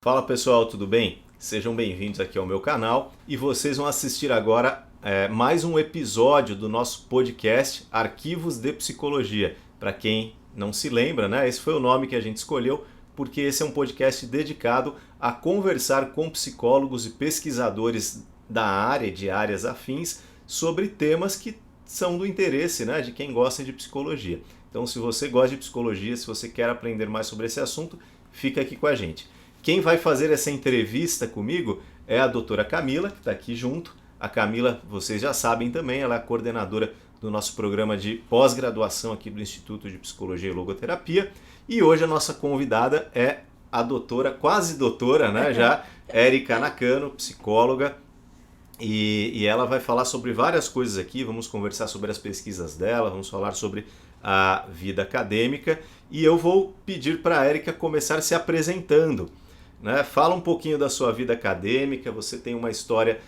Fala pessoal, tudo bem? Sejam bem-vindos aqui ao meu canal e vocês vão assistir agora mais um episódio do nosso podcast Arquivos de Psicologia. Para quem não se lembra, né? Esse foi o nome que a gente escolheu porque esse é um podcast dedicado a conversar com psicólogos e pesquisadores da área e de áreas afins sobre temas que são do interesse, né, de quem gosta de psicologia. Então, se você gosta de psicologia, se você quer aprender mais sobre esse assunto, fica aqui com a gente. Quem vai fazer essa entrevista comigo é a doutora Camila, que está aqui junto. A Camila, vocês já sabem também, ela é a coordenadora do nosso programa de pós-graduação aqui do Instituto de Psicologia e Logoterapia. E hoje a nossa convidada é a doutora, quase doutora, né, já, Érica Nakano, psicóloga. E ela vai falar sobre várias coisas aqui, vamos conversar sobre as pesquisas dela, vamos falar sobre a vida acadêmica. E eu vou pedir para a Érica começar se apresentando. Né? Fala um pouquinho da sua vida acadêmica, você tem uma história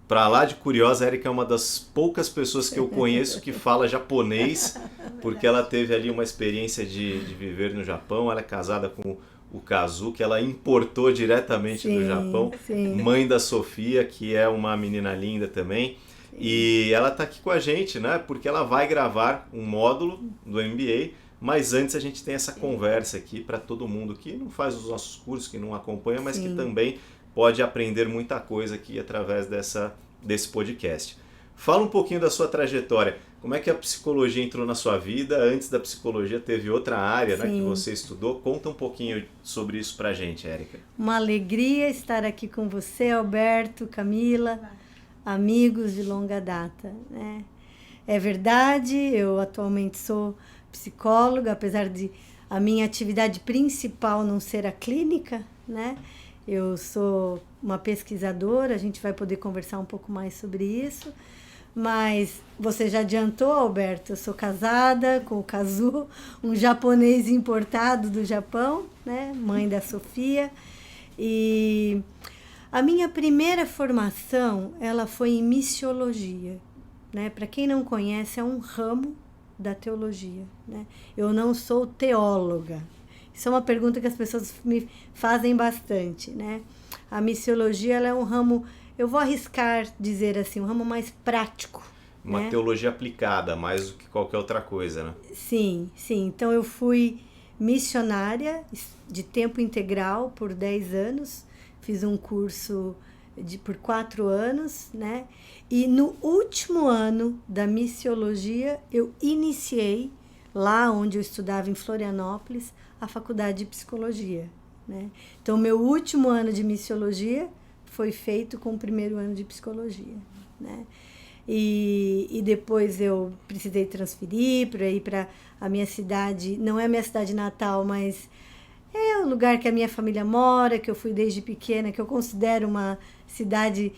para lá de curiosa. A Érica é uma das poucas pessoas que eu conheço que fala japonês, porque ela teve ali uma experiência de viver no Japão. Ela é casada com o Kazu, que ela importou diretamente do Japão, mãe da Sofia, que é uma menina linda também. E ela está aqui com a gente, né? Porque ela vai gravar um módulo do MBA. Mas antes a gente tem essa conversa aqui para todo mundo que não faz os nossos cursos, que não acompanha, mas que também pode aprender muita coisa aqui através desse podcast. Fala um pouquinho da sua trajetória. Como é que a psicologia entrou na sua vida? Antes da psicologia teve outra área, né, que você estudou. Conta um pouquinho sobre isso pra gente, Érica. Uma alegria estar aqui com você, Alberto, Camila, amigos de longa data, né? É verdade, eu atualmente sou psicóloga, apesar de a minha atividade principal não ser a clínica, né? Eu sou uma pesquisadora, a gente vai poder conversar um pouco mais sobre isso. Mas você já adiantou, Alberto, eu sou casada com o Kazu, um japonês importado do Japão, né? Mãe da Sofia. E a minha primeira formação, ela foi em missiologia, né? Para quem não conhece, é um ramo da teologia, né? Eu não sou teóloga. Isso é uma pergunta que as pessoas me fazem bastante, né? A missiologia, ela é um ramo, eu vou arriscar dizer assim, um ramo mais prático. Uma teologia aplicada, mais do que qualquer outra coisa, né? Sim. Então eu fui missionária de tempo integral por 10 anos, fiz um curso por 4 anos, né? E no último ano da missiologia, eu iniciei, lá onde eu estudava em Florianópolis, a faculdade de psicologia, né? Então, meu último ano de missiologia foi feito com o primeiro ano de psicologia, né? E depois eu precisei transferir para ir para a minha cidade, não é a minha cidade natal, mas é o lugar que a minha família mora, que eu fui desde pequena, que eu considero uma cidade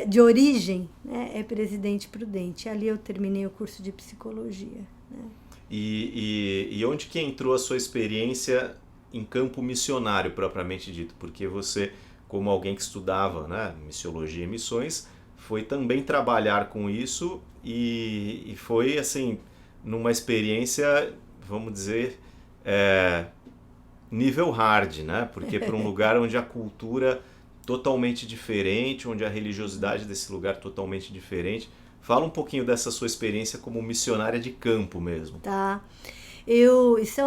de origem, né? É Presidente Prudente. Ali eu terminei o curso de psicologia, né? E onde que entrou a sua experiência em campo missionário, propriamente dito? Porque você, como alguém que estudava, né, missiologia e missões, foi também trabalhar com isso e foi, assim, numa experiência, vamos dizer, nível hard, né? Porque para um lugar onde a cultura totalmente diferente, onde a religiosidade desse lugar totalmente diferente. Fala um pouquinho dessa sua experiência como missionária de campo mesmo. Tá. Isso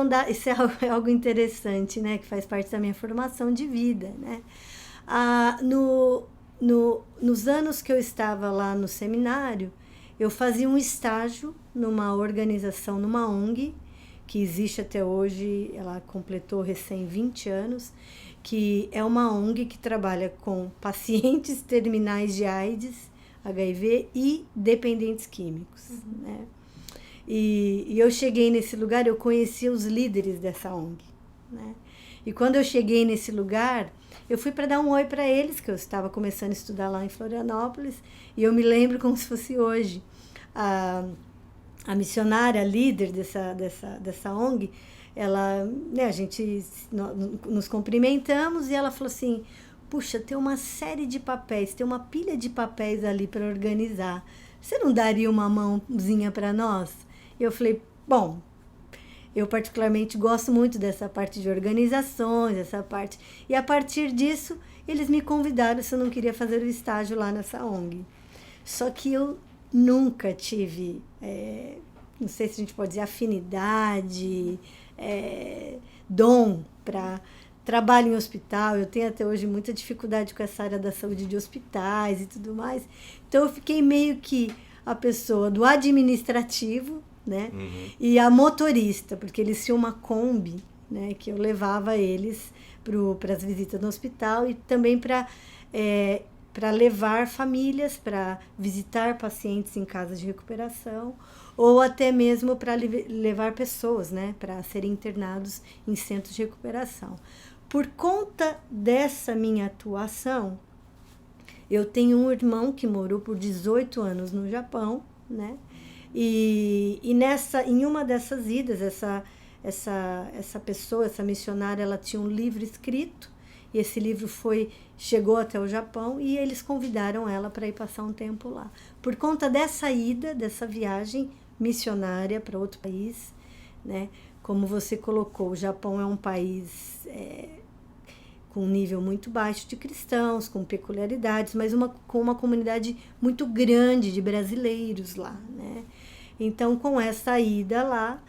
é algo interessante, né? Que faz parte da minha formação de vida, né? Nos anos que eu estava lá no seminário, eu fazia um estágio numa organização, numa ONG, que existe até hoje, ela completou recém 20 anos, que é uma ONG que trabalha com pacientes terminais de AIDS, HIV e dependentes químicos, né? E eu cheguei nesse lugar, eu conheci os líderes dessa ONG, né? E quando eu cheguei nesse lugar, eu fui para dar um oi para eles, que eu estava começando a estudar lá em Florianópolis, e eu me lembro como se fosse hoje. A missionária, a líder dessa ONG, ela, né, a gente nos cumprimentamos e ela falou assim: puxa, tem uma série de papéis, tem uma pilha de papéis ali para organizar. Você não daria uma mãozinha para nós? E eu falei, bom, Eu particularmente gosto muito dessa parte de organizações, essa parte. E a partir disso, eles me convidaram se eu não queria fazer o estágio lá nessa ONG. Só que eu nunca tive, não sei se a gente pode dizer afinidade, dom para trabalho em hospital. Eu tenho até hoje muita dificuldade com essa área da saúde de hospitais e tudo mais. Então eu fiquei meio que a pessoa do administrativo, né? E a motorista, porque eles tinham uma Kombi, né? Que eu levava eles para as visitas no hospital e também para levar famílias, para visitar pacientes em casas de recuperação, ou até mesmo para levar pessoas, né? Para serem internados em centros de recuperação. Por conta dessa minha atuação, eu tenho um irmão que morou por 18 anos no Japão, né? E em uma dessas idas, essa pessoa, essa missionária, ela tinha um livro escrito, e esse livro chegou até o Japão, e eles convidaram ela para ir passar um tempo lá. Por conta dessa ida, dessa viagem missionária para outro país, né? Como você colocou, o Japão é um país com um nível muito baixo de cristãos, com peculiaridades, mas com uma comunidade muito grande de brasileiros lá, né? Então, com essa ida lá,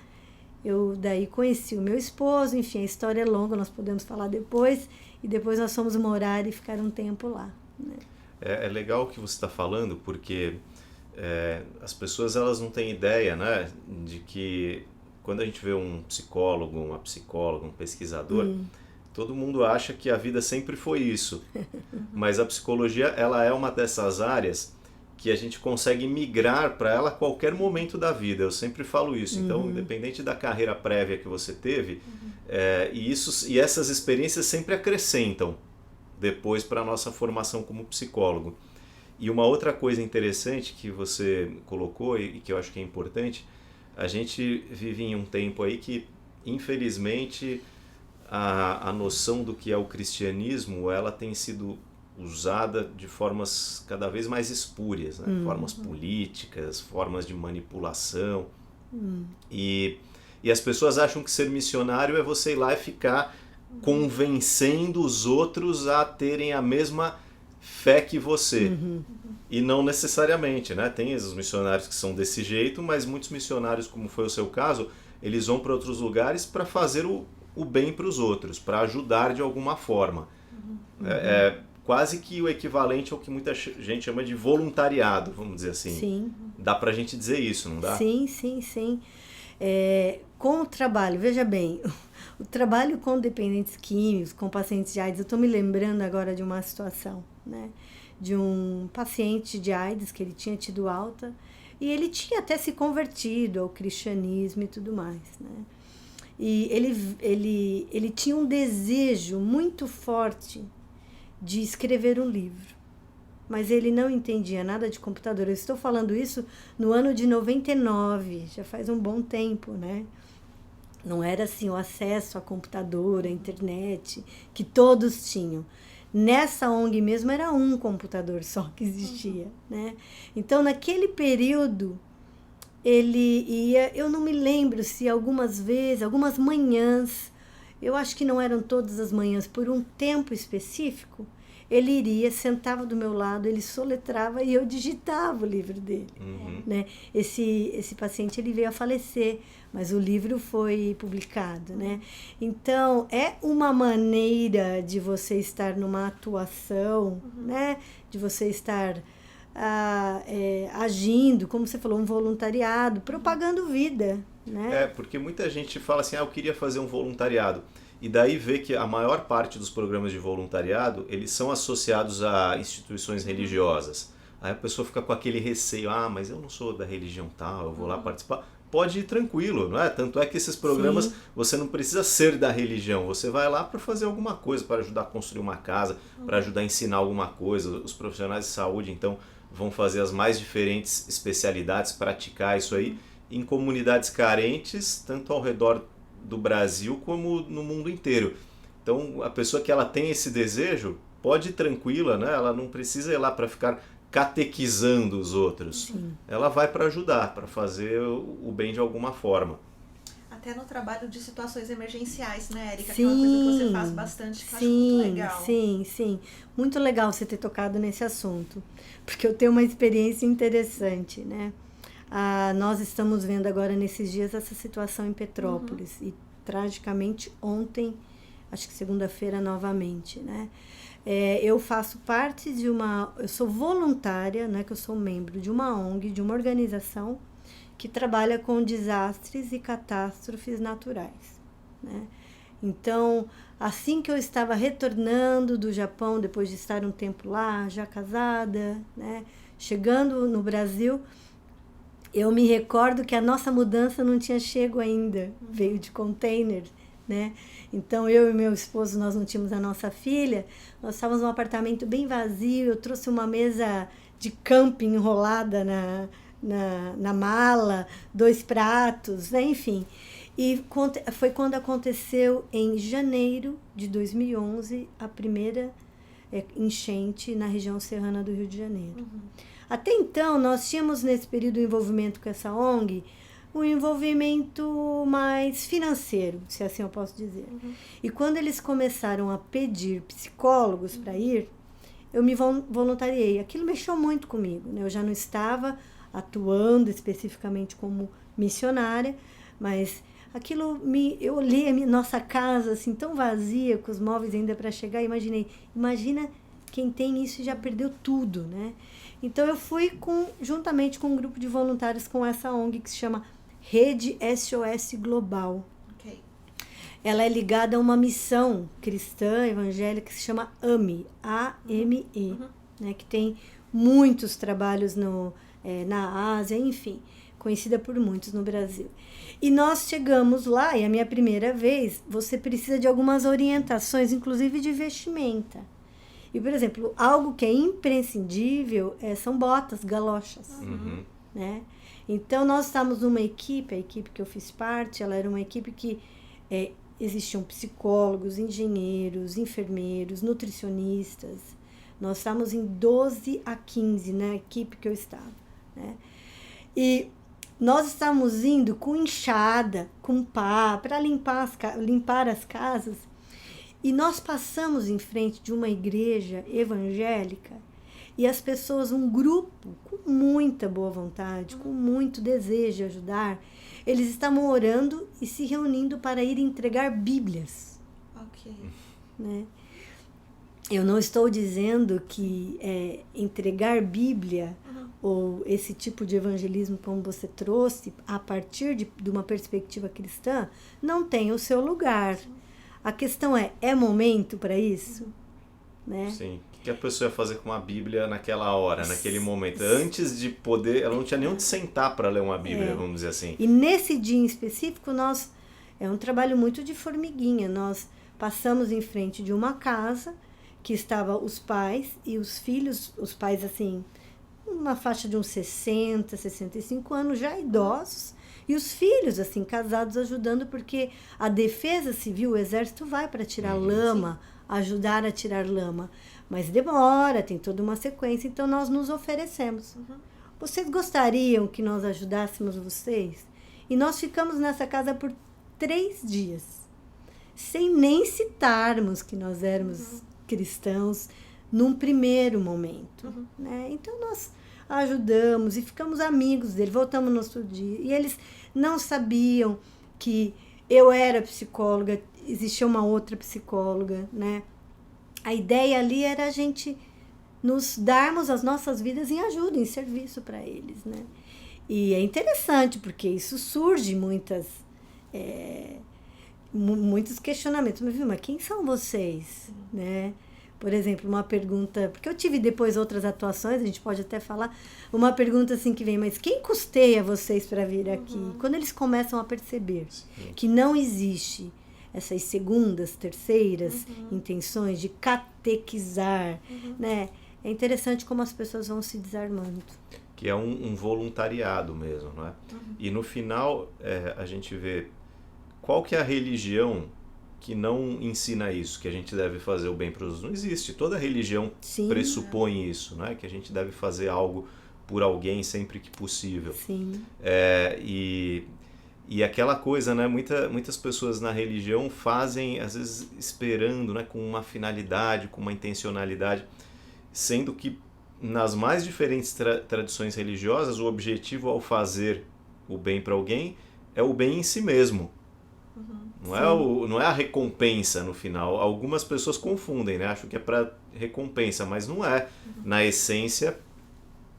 eu daí conheci o meu esposo, enfim, a história é longa, nós podemos falar depois, e depois nós fomos morar e ficar um tempo lá, né? É legal o que você está falando, porque as pessoas elas não têm ideia, né, de que quando a gente vê um psicólogo, uma psicóloga, um pesquisador, todo mundo acha que a vida sempre foi isso. Mas a psicologia, ela é uma dessas áreas que a gente consegue migrar para ela a qualquer momento da vida. Eu sempre falo isso. Então, independente da carreira prévia que você teve, e essas experiências sempre acrescentam depois para a nossa formação como psicólogo. E uma outra coisa interessante que você colocou e que eu acho que é importante, a gente vive em um tempo aí que, infelizmente, a noção do que é o cristianismo, ela tem sido usada de formas cada vez mais espúrias, né? Formas políticas, formas de manipulação. E as pessoas acham que ser missionário é você ir lá e ficar convencendo os outros a terem a mesma fé que você. E não necessariamente, né? Tem os missionários que são desse jeito, mas muitos missionários, como foi o seu caso, eles vão para outros lugares para fazer o bem para os outros, para ajudar de alguma forma. É quase que o equivalente ao que muita gente chama de voluntariado, vamos dizer assim. Sim. Dá pra gente dizer isso, não dá? Sim, sim, sim. Com o trabalho, veja bem, o trabalho com dependentes químicos, com pacientes de AIDS, eu estou me lembrando agora de uma situação, né? De um paciente de AIDS que ele tinha tido alta e ele tinha até se convertido ao cristianismo e tudo mais, né? E ele tinha um desejo muito forte de escrever um livro, mas ele não entendia nada de computador. Eu estou falando isso no ano de 99, já faz um bom tempo, né? Não era assim o acesso a computador, a internet, que todos tinham. Nessa ONG mesmo era um computador só que existia, né? Então, naquele período, ele ia, eu não me lembro se algumas vezes, algumas manhãs, eu acho que não eram todas as manhãs, por um tempo específico, ele iria, sentava do meu lado, ele soletrava e eu digitava o livro dele. Né? Esse paciente ele veio a falecer, mas o livro foi publicado. Né? Então, é uma maneira de você estar numa atuação, né? De você estar agindo, como você falou, um voluntariado, propagando vida. Né? Porque muita gente fala assim, eu queria fazer um voluntariado. E daí vê que a maior parte dos programas de voluntariado, eles são associados a instituições religiosas. Aí a pessoa fica com aquele receio, mas eu não sou da religião tal, eu vou lá participar. Pode ir tranquilo, não é? Tanto é que esses programas, você não precisa ser da religião, você vai lá para fazer alguma coisa, para ajudar a construir uma casa, para ajudar a ensinar alguma coisa. Os profissionais de saúde, então, vão fazer as mais diferentes especialidades, praticar isso aí em comunidades carentes, tanto ao redor do Brasil como no mundo inteiro. Então, a pessoa que ela tem esse desejo pode ir tranquila, né? Ela não precisa ir lá para ficar catequizando os outros. Sim. Ela vai para ajudar, para fazer o bem de alguma forma. até no trabalho de situações emergenciais, né, Érica? Sim, Que é uma coisa que você faz bastante, que eu acho muito legal. Sim. Muito legal você ter tocado nesse assunto, porque eu tenho uma experiência interessante, né? Nós estamos vendo agora nesses dias essa situação em Petrópolis e tragicamente ontem, acho que segunda-feira novamente, né? Eu faço parte eu sou voluntária, não é que eu sou membro de uma ONG, de uma organização que trabalha com desastres e catástrofes naturais, né? Então, assim que eu estava retornando do Japão, depois de estar um tempo lá, já casada, né? Chegando no Brasil, eu me recordo que a nossa mudança não tinha chego ainda, veio de container, né? Então, eu e meu esposo, nós não tínhamos a nossa filha, nós estávamos num apartamento bem vazio, eu trouxe uma mesa de camping enrolada na mala, 2 pratos, né? Enfim. E foi quando aconteceu, em janeiro de 2011, a primeira enchente na região serrana do Rio de Janeiro. Até então, nós tínhamos nesse período o envolvimento com essa ONG, um envolvimento mais financeiro, se assim eu posso dizer. E quando eles começaram a pedir psicólogos para ir, eu me voluntariei. Aquilo mexeu muito comigo, né? Eu já não estava atuando especificamente como missionária, mas aquilo eu olhei a nossa casa assim tão vazia, com os móveis ainda para chegar, e imagina quem tem isso e já perdeu tudo, né? Então eu fui juntamente com um grupo de voluntários com essa ONG que se chama Rede SOS Global. Okay. Ela é ligada a uma missão cristã evangélica que se chama AME, A-M-E, né, que tem muitos trabalhos na Ásia, enfim, conhecida por muitos no Brasil. E nós chegamos lá, e a minha primeira vez, você precisa de algumas orientações, inclusive de vestimenta. E, por exemplo, algo que é imprescindível são botas, galochas, né? Então, nós estávamos numa equipe, a equipe que eu fiz parte, ela era uma equipe que existiam psicólogos, engenheiros, enfermeiros, nutricionistas. Nós estávamos em 12 a 15 na equipe que eu estava, né? E nós estávamos indo com enxada, com pá, para limpar as casas. E nós passamos em frente de uma igreja evangélica e as pessoas, um grupo com muita boa vontade, com muito desejo de ajudar, eles estavam orando e se reunindo para ir entregar Bíblias. Ok. Né? Eu não estou dizendo que entregar Bíblia ou esse tipo de evangelismo como você trouxe, a partir de uma perspectiva cristã, não tem o seu lugar. A questão é momento para isso? Né? Sim. O que a pessoa ia fazer com uma Bíblia naquela hora, naquele momento? Antes de poder, ela não tinha nem onde sentar para ler uma Bíblia, vamos dizer assim. E nesse dia em específico, é um trabalho muito de formiguinha. Nós passamos em frente de uma casa que estava os pais e os filhos, os pais assim, uma faixa de uns 60, 65 anos, já idosos, e os filhos, assim, casados, ajudando, porque a defesa civil, o exército vai para tirar lama, ajudar a tirar lama, mas demora, tem toda uma sequência, então nós nos oferecemos. Vocês gostariam que nós ajudássemos vocês? E nós ficamos nessa casa por 3 dias, sem nem citarmos que nós éramos cristãos num primeiro momento. Né? Então nós ajudamos e ficamos amigos dele, voltamos no outro dia. E eles não sabiam que eu era psicóloga, existia uma outra psicóloga, né? A ideia ali era a gente nos darmos as nossas vidas em ajuda, em serviço para eles, né? E é interessante, porque isso surge muitos questionamentos. Mas quem são vocês? Né? Por exemplo, uma pergunta, porque eu tive depois outras atuações, a gente pode até falar, uma pergunta assim que vem, mas quem custeia vocês para vir aqui? Quando eles começam a perceber que não existe essas segundas, terceiras intenções de catequizar, né? É interessante como as pessoas vão se desarmando. Que é um voluntariado mesmo, não é? E no final, a gente vê qual que é a religião que não ensina isso, que a gente deve fazer o bem para os outros. Não existe. Toda religião pressupõe isso, né? Que a gente deve fazer algo por alguém sempre que possível. Sim. E E aquela coisa, né? Muitas pessoas na religião fazem, às vezes, esperando, né? Com uma finalidade, com uma intencionalidade, sendo que nas mais diferentes tradições religiosas, o objetivo ao fazer o bem para alguém é o bem em si mesmo. Não é a recompensa no final. Algumas pessoas confundem, né? Acham que é para recompensa, mas não é. Na essência,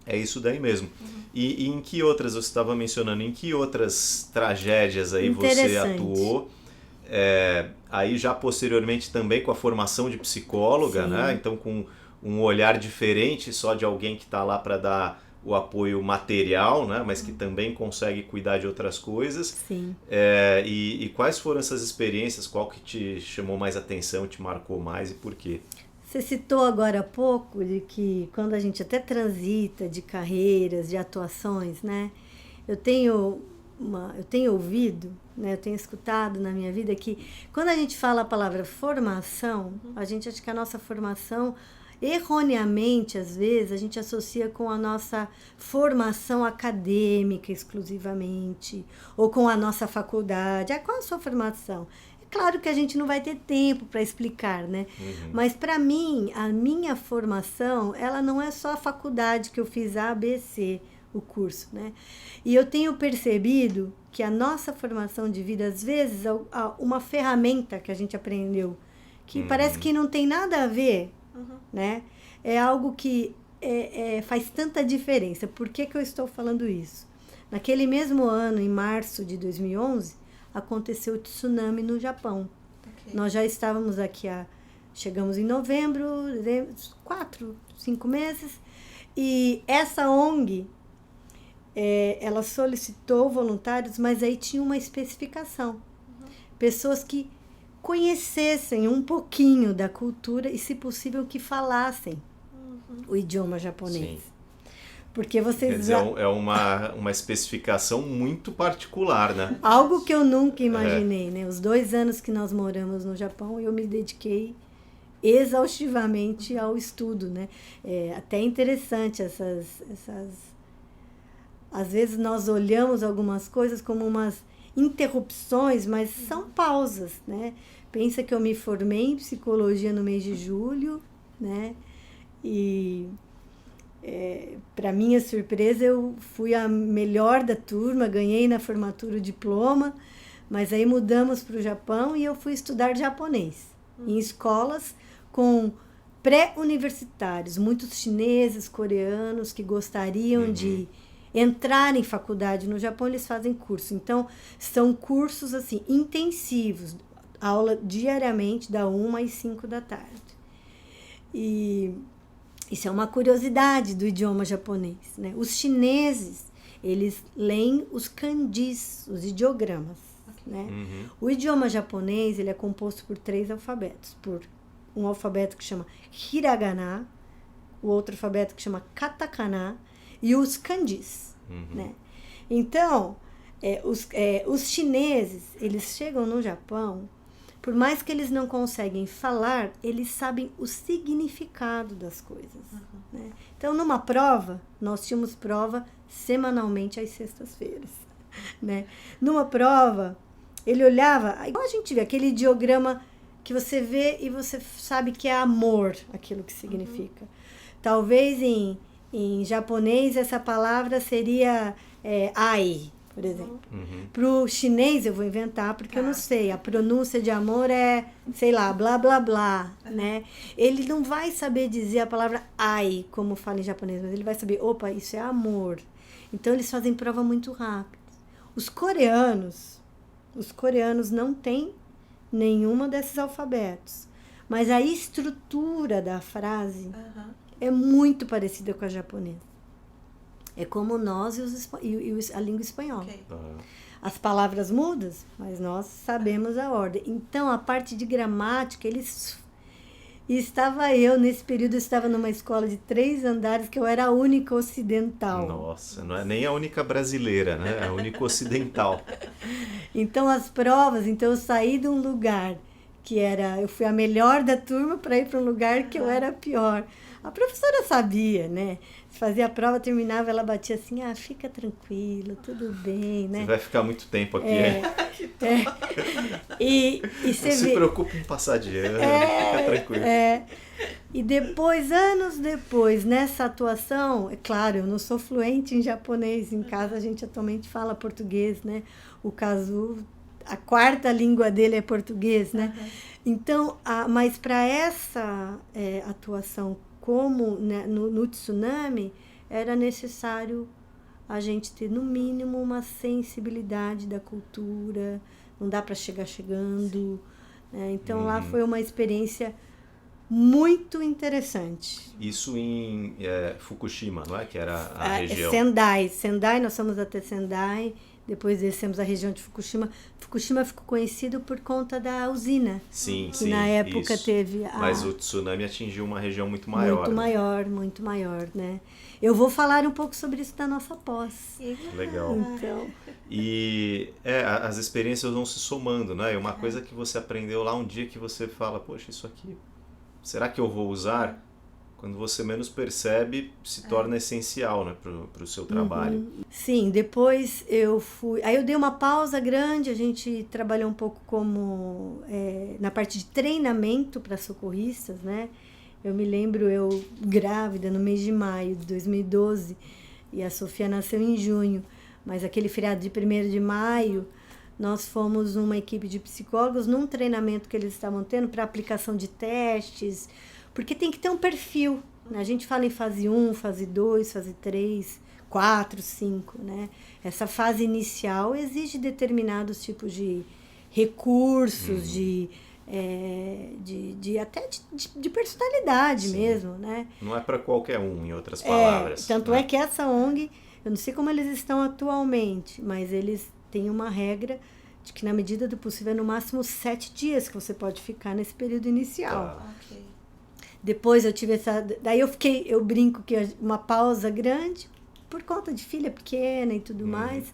é isso daí mesmo. E em que outras, você estava mencionando, em que outras tragédias aí você atuou? Aí já posteriormente também com a formação de psicóloga, né? Então com um olhar diferente só de alguém que está lá para dar o apoio material, né? Mas que também consegue cuidar de outras coisas. Sim. E quais foram essas experiências? Qual que te chamou mais atenção, te marcou mais e por quê? Você citou agora há pouco de que quando a gente até transita de carreiras, de atuações, né? Eu tenho ouvido, né? Eu tenho escutado na minha vida que quando a gente fala a palavra formação, a gente acha que a nossa formação, erroneamente, às vezes, a gente associa com a nossa formação acadêmica exclusivamente, ou com a nossa faculdade. Qual a sua formação? Claro que a gente não vai ter tempo para explicar, né? Mas para mim, a minha formação, ela não é só a faculdade que eu fiz A, B, C, o curso, né? E eu tenho percebido que a nossa formação de vida, às vezes, é uma ferramenta que a gente aprendeu, que parece que não tem nada a ver, né? É algo que faz tanta diferença. Por que eu estou falando isso? Naquele mesmo ano, em março de 2011, aconteceu o tsunami no Japão. Nós já estávamos aqui, chegamos em novembro, 4, 5 meses, e essa ONG, ela solicitou voluntários, mas aí tinha uma especificação. Pessoas que conhecessem um pouquinho da cultura e, se possível, que falassem o idioma japonês. Sim. Porque vocês... Quer dizer, é uma especificação muito particular, né? Algo que eu nunca imaginei, né? Os 2 anos que nós moramos no Japão, eu me dediquei exaustivamente ao estudo, né? Até interessante essas... Às vezes nós olhamos algumas coisas como umas interrupções, mas são pausas, né? Pensa que eu me formei em psicologia no mês de julho, né? E... para minha surpresa, eu fui a melhor da turma, ganhei na formatura o diploma, mas aí mudamos para o Japão e eu fui estudar japonês em escolas com pré-universitários, muitos chineses, coreanos que gostariam de entrar em faculdade no Japão, eles fazem curso. Então, são cursos assim intensivos, aula diariamente da 1 às 5 da tarde. E isso é uma curiosidade do idioma japonês, né? Os chineses, eles leem os kanjis, os ideogramas, né? O idioma japonês, ele é composto por 3 alfabetos. Por um alfabeto que chama hiragana, o outro alfabeto que chama katakana e os kanjis, né? Então, os chineses, eles chegam no Japão, por mais que eles não conseguem falar, eles sabem o significado das coisas. Né? Então, numa prova, nós tínhamos prova semanalmente às sextas-feiras. Né? Numa prova, ele olhava, igual a gente vê, aquele ideograma que você vê e você sabe que é amor, aquilo que significa. Talvez em japonês essa palavra seria ai, por exemplo. Para o chinês eu vou inventar, porque eu não sei. A pronúncia de amor é, sei lá, blá, blá, blá, né? Ele não vai saber dizer a palavra ai, como fala em japonês, mas ele vai saber, opa, isso é amor. Então, eles fazem prova muito rápido. Os coreanos não têm nenhuma desses alfabetos. Mas a estrutura da frase é muito parecida com a japonesa. É como nós e a língua espanhola. As palavras mudam, mas nós sabemos a ordem. Então, a parte de gramática, nesse período, eu estava numa escola de 3 andares, que eu era a única ocidental. Nossa, não é nem a única brasileira, né? É a única ocidental. Então, as provas, eu saí de um lugar eu fui a melhor da turma para ir para um lugar que eu era a pior. A professora sabia, né? Fazia a prova, terminava, ela batia assim, fica tranquilo, tudo bem, né? Você vai ficar muito tempo aqui, E você não se preocupe em passar de ano, fica tranquilo. E depois, anos depois, nessa atuação, é claro, eu não sou fluente em japonês, em casa a gente atualmente fala português, né? O caso, a quarta língua dele é português, né? Então, mas para essa atuação como, né, no tsunami, era necessário a gente ter, no mínimo, uma sensibilidade da cultura, não dá para chegar chegando, né? Então, lá foi uma experiência muito interessante. Isso em Fukushima, não é? Que era a região. Sendai, nós fomos até Sendai, depois descemos a região de Fukushima. Fukushima ficou conhecido por conta da usina. Sim, que na época isso. teve... Mas o tsunami atingiu uma região muito maior. Muito maior, né? Eu vou falar um pouco sobre isso na nossa pós. Legal. Então... E as experiências vão se somando, né? E uma coisa que você aprendeu lá um dia que você fala, poxa, isso aqui, será que eu vou usar? Quando você menos percebe, se torna essencial, né, para o seu trabalho. Sim, depois eu fui... Aí eu dei uma pausa grande, a gente trabalhou um pouco como na parte de treinamento para socorristas, né? Eu me lembro, eu grávida no mês de maio de 2012, e a Sofia nasceu em junho, mas aquele feriado de 1º de maio, nós fomos uma equipe de psicólogos num treinamento que eles estavam tendo para aplicação de testes, porque tem que ter um perfil, né? A gente fala em fase 1, fase 2, fase 3, 4, 5, né? Essa fase inicial exige determinados tipos de recursos, até de personalidade mesmo, né? Não é para qualquer um, em outras palavras. Tanto né? é que essa ONG, eu não sei como eles estão atualmente, mas eles têm uma regra de que na medida do possível é no máximo 7 dias que você pode ficar nesse período inicial. Ok. Depois eu tive daí eu brinco que uma pausa grande por conta de filha pequena e tudo mais.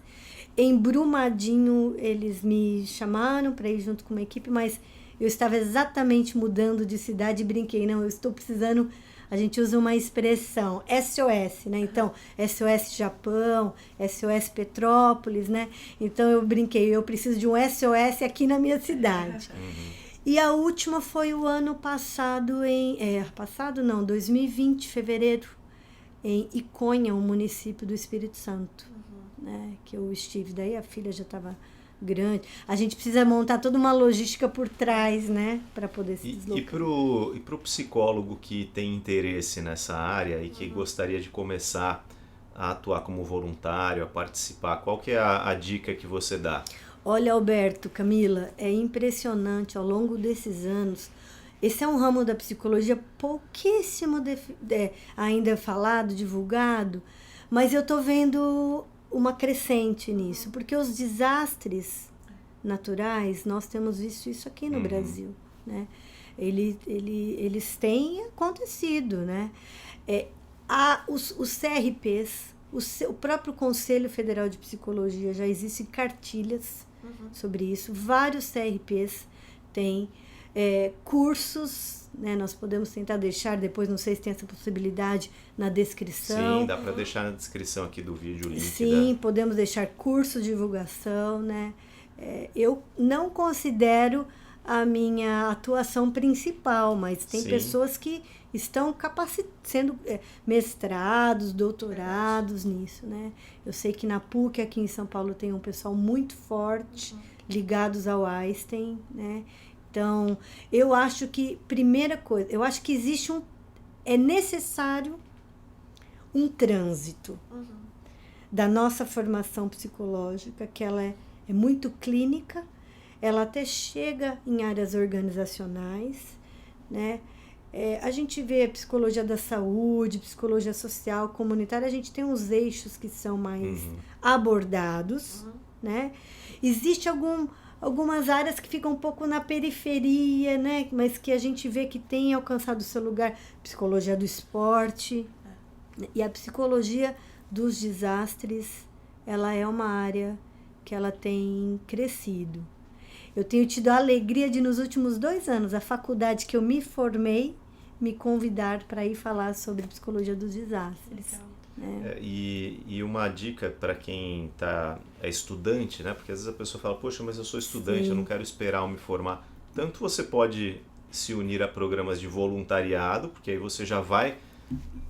Em Brumadinho eles me chamaram para ir junto com uma equipe, mas eu estava exatamente mudando de cidade e brinquei, não, eu estou precisando, a gente usa uma expressão, SOS, né? Então, SOS Japão, SOS Petrópolis, né? Então eu brinquei, eu preciso de um SOS aqui na minha cidade. E a última foi o ano passado, 2020, fevereiro, em Iconha, um município do Espírito Santo, né? Que eu estive, daí a filha já estava grande. A gente precisa montar toda uma logística por trás, né? Para poder se deslocar. E pro psicólogo que tem interesse nessa área e que gostaria de começar a atuar como voluntário, a participar, qual que é a dica que você dá? Olha, Alberto, Camila, é impressionante ao longo desses anos. Esse é um ramo da psicologia pouquíssimo ainda falado, divulgado, mas eu estou vendo uma crescente nisso, porque os desastres naturais, nós temos visto isso aqui no Brasil, né? Eles têm acontecido, né? Os CRPs, o próprio Conselho Federal de Psicologia, já existem cartilhas sobre isso. Vários CRPs têm cursos, né? Nós podemos tentar deixar depois, não sei se tem essa possibilidade, na descrição. Sim, dá para deixar na descrição aqui do vídeo o link. Sim, podemos deixar curso de divulgação, né? Eu não considero a minha atuação principal, mas tem pessoas que estão sendo mestrados, doutorados nisso, né? Eu sei que na PUC aqui em São Paulo tem um pessoal muito forte, ligados ao Einstein, né? Então, eu acho que, primeira coisa, eu acho que é necessário um trânsito da nossa formação psicológica, que ela é muito clínica, ela até chega em áreas organizacionais, né? A gente vê a psicologia da saúde, psicologia social, comunitária, a gente tem uns eixos que são mais abordados, né? Existe algumas áreas que ficam um pouco na periferia, né? Mas que a gente vê que tem alcançado o seu lugar. Psicologia do esporte e a psicologia dos desastres, ela é uma área que ela tem crescido. Eu tenho tido a alegria de, nos últimos 2 anos, a faculdade que eu me formei, me convidar para ir falar sobre psicologia dos desastres. E uma dica para quem é estudante, né? Porque às vezes a pessoa fala, poxa, mas eu sou estudante, eu não quero esperar eu me formar. Tanto você pode se unir a programas de voluntariado, porque aí você já vai,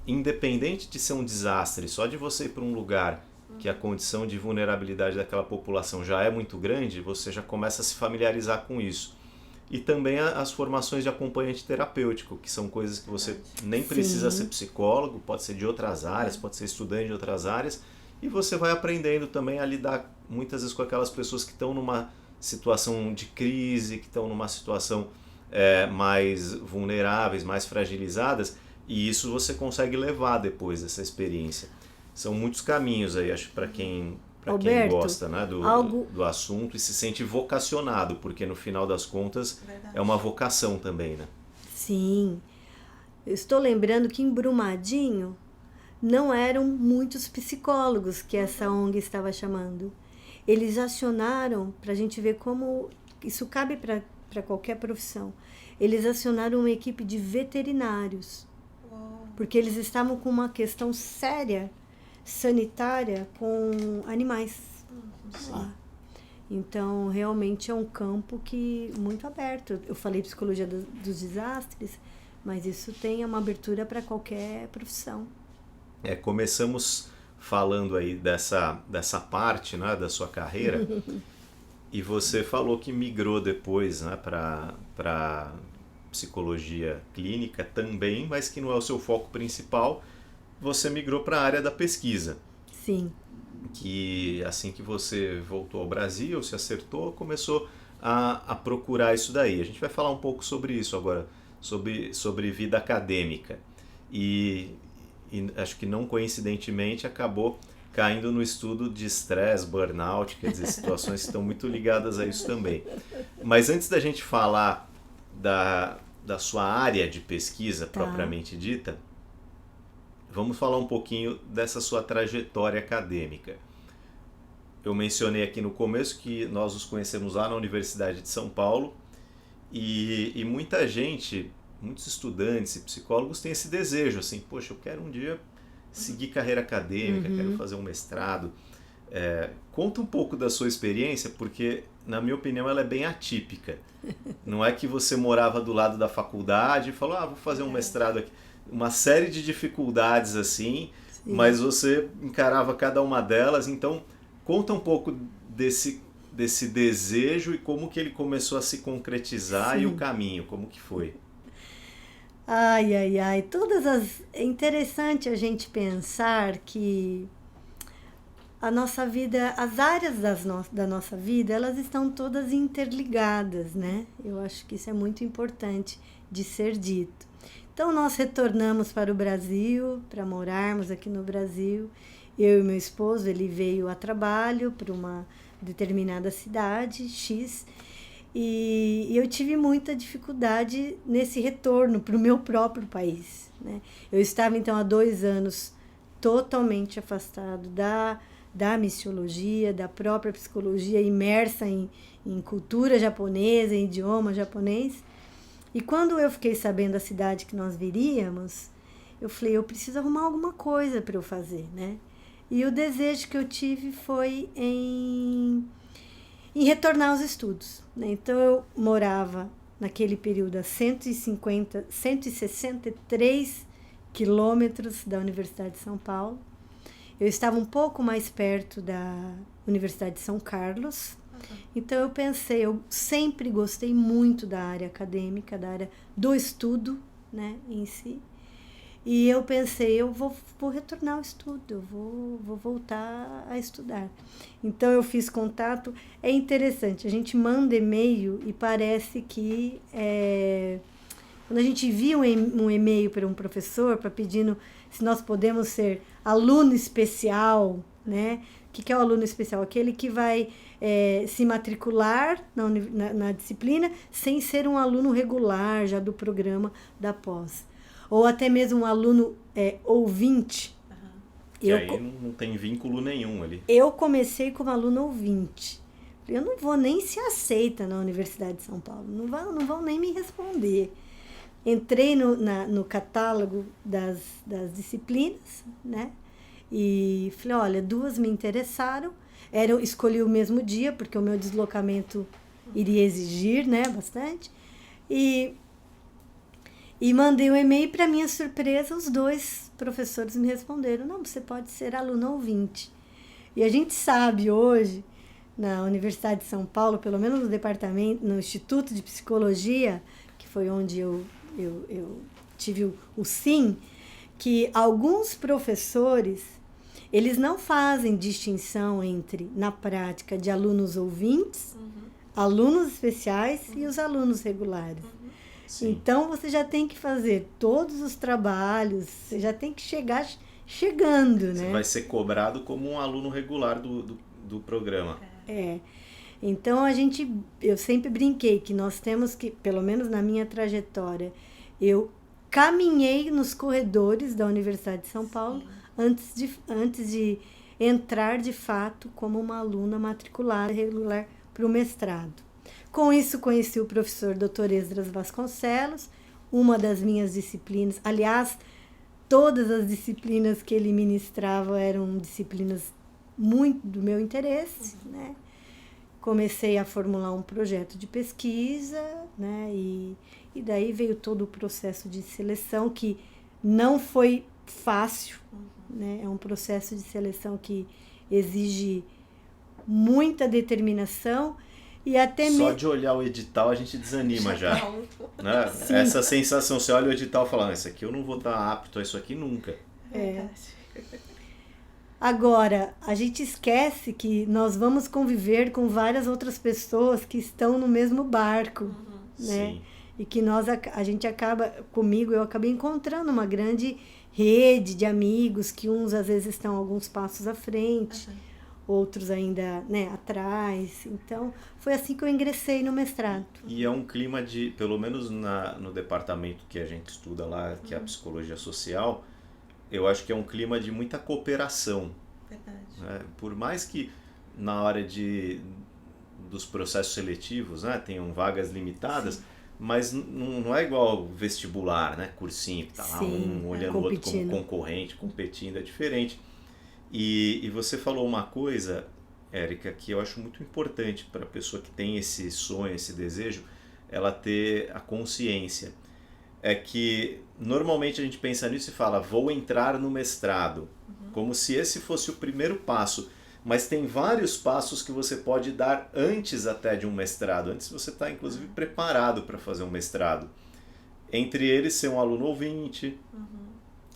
independente de ser um desastre, só de você ir para um lugar que a condição de vulnerabilidade daquela população já é muito grande, você já começa a se familiarizar com isso. E também as formações de acompanhante terapêutico, que são coisas que você nem precisa ser psicólogo, pode ser de outras áreas, pode ser estudante de outras áreas, e você vai aprendendo também a lidar muitas vezes com aquelas pessoas que estão numa situação de crise, que estão numa situação mais vulneráveis, mais fragilizadas, e isso você consegue levar depois dessa experiência. São muitos caminhos aí, acho, para quem gosta, né, do assunto e se sente vocacionado, porque no final das contas é uma vocação também, né? Sim. Eu estou lembrando que em Brumadinho não eram muitos psicólogos que essa ONG estava chamando. Eles acionaram, para a gente ver como isso cabe para qualquer profissão, eles acionaram uma equipe de veterinários, porque eles estavam com uma questão séria sanitária com animais lá. Então, realmente é um campo muito aberto. Eu falei psicologia dos desastres, mas isso tem uma abertura para qualquer profissão. Começamos falando aí dessa parte, né, da sua carreira, e você falou que migrou depois, né, para psicologia clínica também, mas que não é o seu foco principal. Você migrou para a área da pesquisa. Sim. Que assim que você voltou ao Brasil, se acertou, começou a procurar isso daí. A gente vai falar um pouco sobre isso agora, sobre vida acadêmica. E acho que não coincidentemente acabou caindo no estudo de estresse, burnout, quer dizer, situações que estão muito ligadas a isso também. Mas antes da gente falar da sua área de pesquisa propriamente dita, vamos falar um pouquinho dessa sua trajetória acadêmica. Eu mencionei aqui no começo que nós nos conhecemos lá na Universidade de São Paulo e muita gente, muitos estudantes e psicólogos têm esse desejo, assim, poxa, eu quero um dia seguir carreira acadêmica, quero fazer um mestrado. Conta um pouco da sua experiência, porque, na minha opinião, ela é bem atípica. Não é que você morava do lado da faculdade e falou, vou fazer um mestrado aqui. Uma série de dificuldades assim, mas você encarava cada uma delas. Então, conta um pouco desse desejo e como que ele começou a se concretizar. E o caminho, como que foi? Ai. É interessante a gente pensar que a nossa vida, as áreas da nossa vida, elas estão todas interligadas, né? Eu acho que isso é muito importante de ser dito. Então, nós retornamos para o Brasil, para morarmos aqui no Brasil. Eu e meu esposo, ele veio a trabalho para uma determinada cidade, X, e eu tive muita dificuldade nesse retorno para o meu próprio país, né? Eu estava, então, há 2 anos totalmente afastado da missiologia, da própria psicologia, imersa em cultura japonesa, em idioma japonês. E quando eu fiquei sabendo da cidade que nós viríamos, eu falei, eu preciso arrumar alguma coisa para eu fazer, né? E o desejo que eu tive foi em retornar aos estudos, né? Então, eu morava, naquele período, a 163 quilômetros da Universidade de São Paulo. Eu estava um pouco mais perto da Universidade de São Carlos. Então, eu pensei, eu sempre gostei muito da área acadêmica, da área do estudo, né, em si. E eu pensei, eu vou retornar ao estudo, eu vou voltar a estudar. Então, eu fiz contato. É interessante, a gente manda e-mail e parece que... quando a gente envia um e-mail para um professor, pedindo se nós podemos ser aluno especial, né? O que é o aluno especial? Aquele que vai se matricular na disciplina sem ser um aluno regular já do programa da pós. Ou até mesmo um aluno ouvinte. E aí não tem vínculo nenhum ali. Eu comecei como aluno ouvinte, Eu não vou nem ser aceita na Universidade de São Paulo, não vão nem me responder. Entrei no catálogo das disciplinas, né? E falei, olha, 2 me interessaram. Escolhi o mesmo dia, porque o meu deslocamento iria exigir, né, bastante. E mandei um e-mail, para minha surpresa, os 2 professores me responderam, não, você pode ser aluno ouvinte. E a gente sabe hoje, na Universidade de São Paulo, pelo menos no departamento, no Instituto de Psicologia, que foi onde eu tive o SIM, que alguns professores, eles não fazem distinção entre, na prática, de alunos ouvintes, alunos especiais e os alunos regulares. Sim. Então, você já tem que fazer todos os trabalhos, você já tem que chegar chegando, né? Você vai ser cobrado como um aluno regular do programa. Então, eu sempre brinquei que nós temos que, pelo menos na minha trajetória, eu caminhei nos corredores da Universidade de São Paulo antes de entrar, de fato, como uma aluna matriculada regular para o mestrado. Com isso, conheci o professor Dr. Esdras Vasconcelos, uma das minhas disciplinas. Aliás, todas as disciplinas que ele ministrava eram disciplinas muito do meu interesse, né? Comecei a formular um projeto de pesquisa, né? E daí veio todo o processo de seleção, que não foi fácil, né? É um processo de seleção que exige muita determinação e até Só de olhar o edital a gente desanima já. Né? Essa sensação, você olha o edital e fala, isso aqui eu não vou estar apto a isso aqui nunca. Agora, a gente esquece que nós vamos conviver com várias outras pessoas que estão no mesmo barco, né? Sim. E que a gente acaba, eu acabei encontrando uma grande rede de amigos, que uns às vezes estão alguns passos à frente, outros ainda, né, atrás. Então, foi assim que eu ingressei no mestrado. E é um clima pelo menos no departamento que a gente estuda lá, que é a psicologia social, eu acho que é um clima de muita cooperação. Verdade. Né? Por mais que na hora dos processos seletivos, né, tenham vagas limitadas, mas não é igual vestibular, né? Cursinho, que tá lá um olhando o outro como concorrente, competindo, é diferente. E você falou uma coisa, Érica, que eu acho muito importante para a pessoa que tem esse sonho, esse desejo, ela ter a consciência. É que normalmente a gente pensa nisso e fala, vou entrar no mestrado, como se esse fosse o primeiro passo. Mas tem vários passos que você pode dar antes até de um mestrado, antes você está inclusive preparado para fazer um mestrado. Entre eles ser um aluno ouvinte,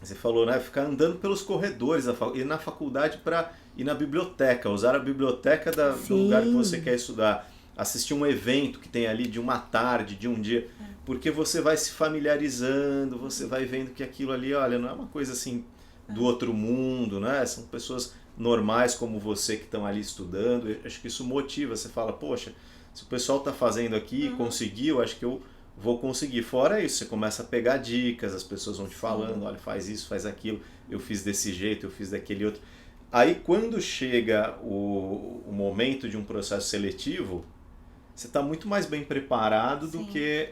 você falou, né, ficar andando pelos corredores, ir na faculdade para ir na biblioteca, usar a biblioteca do lugar que você quer estudar, assistir um evento que tem ali de uma tarde, de um dia, porque você vai se familiarizando, você vai vendo que aquilo ali, olha, não é uma coisa assim do outro mundo, né? São pessoas normais como você que estão ali estudando. Eu acho que isso motiva, você fala, poxa, se o pessoal está fazendo aqui e conseguiu, acho que eu vou conseguir. Fora isso, você começa a pegar dicas, as pessoas vão te falando, olha, faz isso, faz aquilo, eu fiz desse jeito, eu fiz daquele outro. Aí quando chega o momento de um processo seletivo, você está muito mais bem preparado do que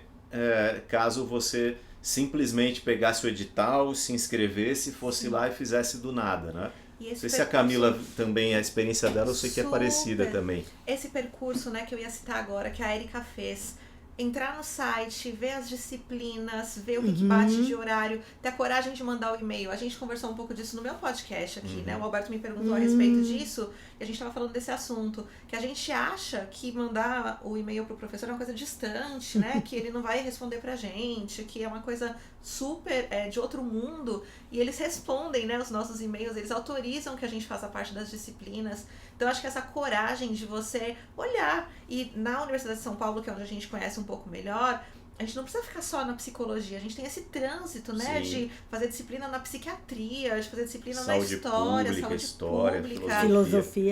caso você simplesmente pegasse o edital, se inscrevesse, fosse lá e fizesse do nada, né? Não sei se a Camila também, a experiência dela, eu sei que é parecida também. Esse percurso, né, que eu ia citar agora, que a Érica fez, entrar no site, ver as disciplinas, ver o que bate de horário, ter a coragem de mandar o e-mail. A gente conversou um pouco disso no meu podcast aqui, né? O Alberto me perguntou a respeito disso e a gente estava falando desse assunto, que a gente acha que mandar o e-mail pro professor é uma coisa distante, né? Que ele não vai responder pra gente, que é uma coisa super de outro mundo, e eles respondem, né, os nossos e-mails, eles autorizam que a gente faça parte das disciplinas. Então, acho que essa coragem de você olhar, e na Universidade de São Paulo, que é onde a gente conhece um pouco melhor, a gente não precisa ficar só na psicologia, a gente tem esse trânsito, né, de fazer disciplina na psiquiatria, de fazer disciplina na história, saúde pública,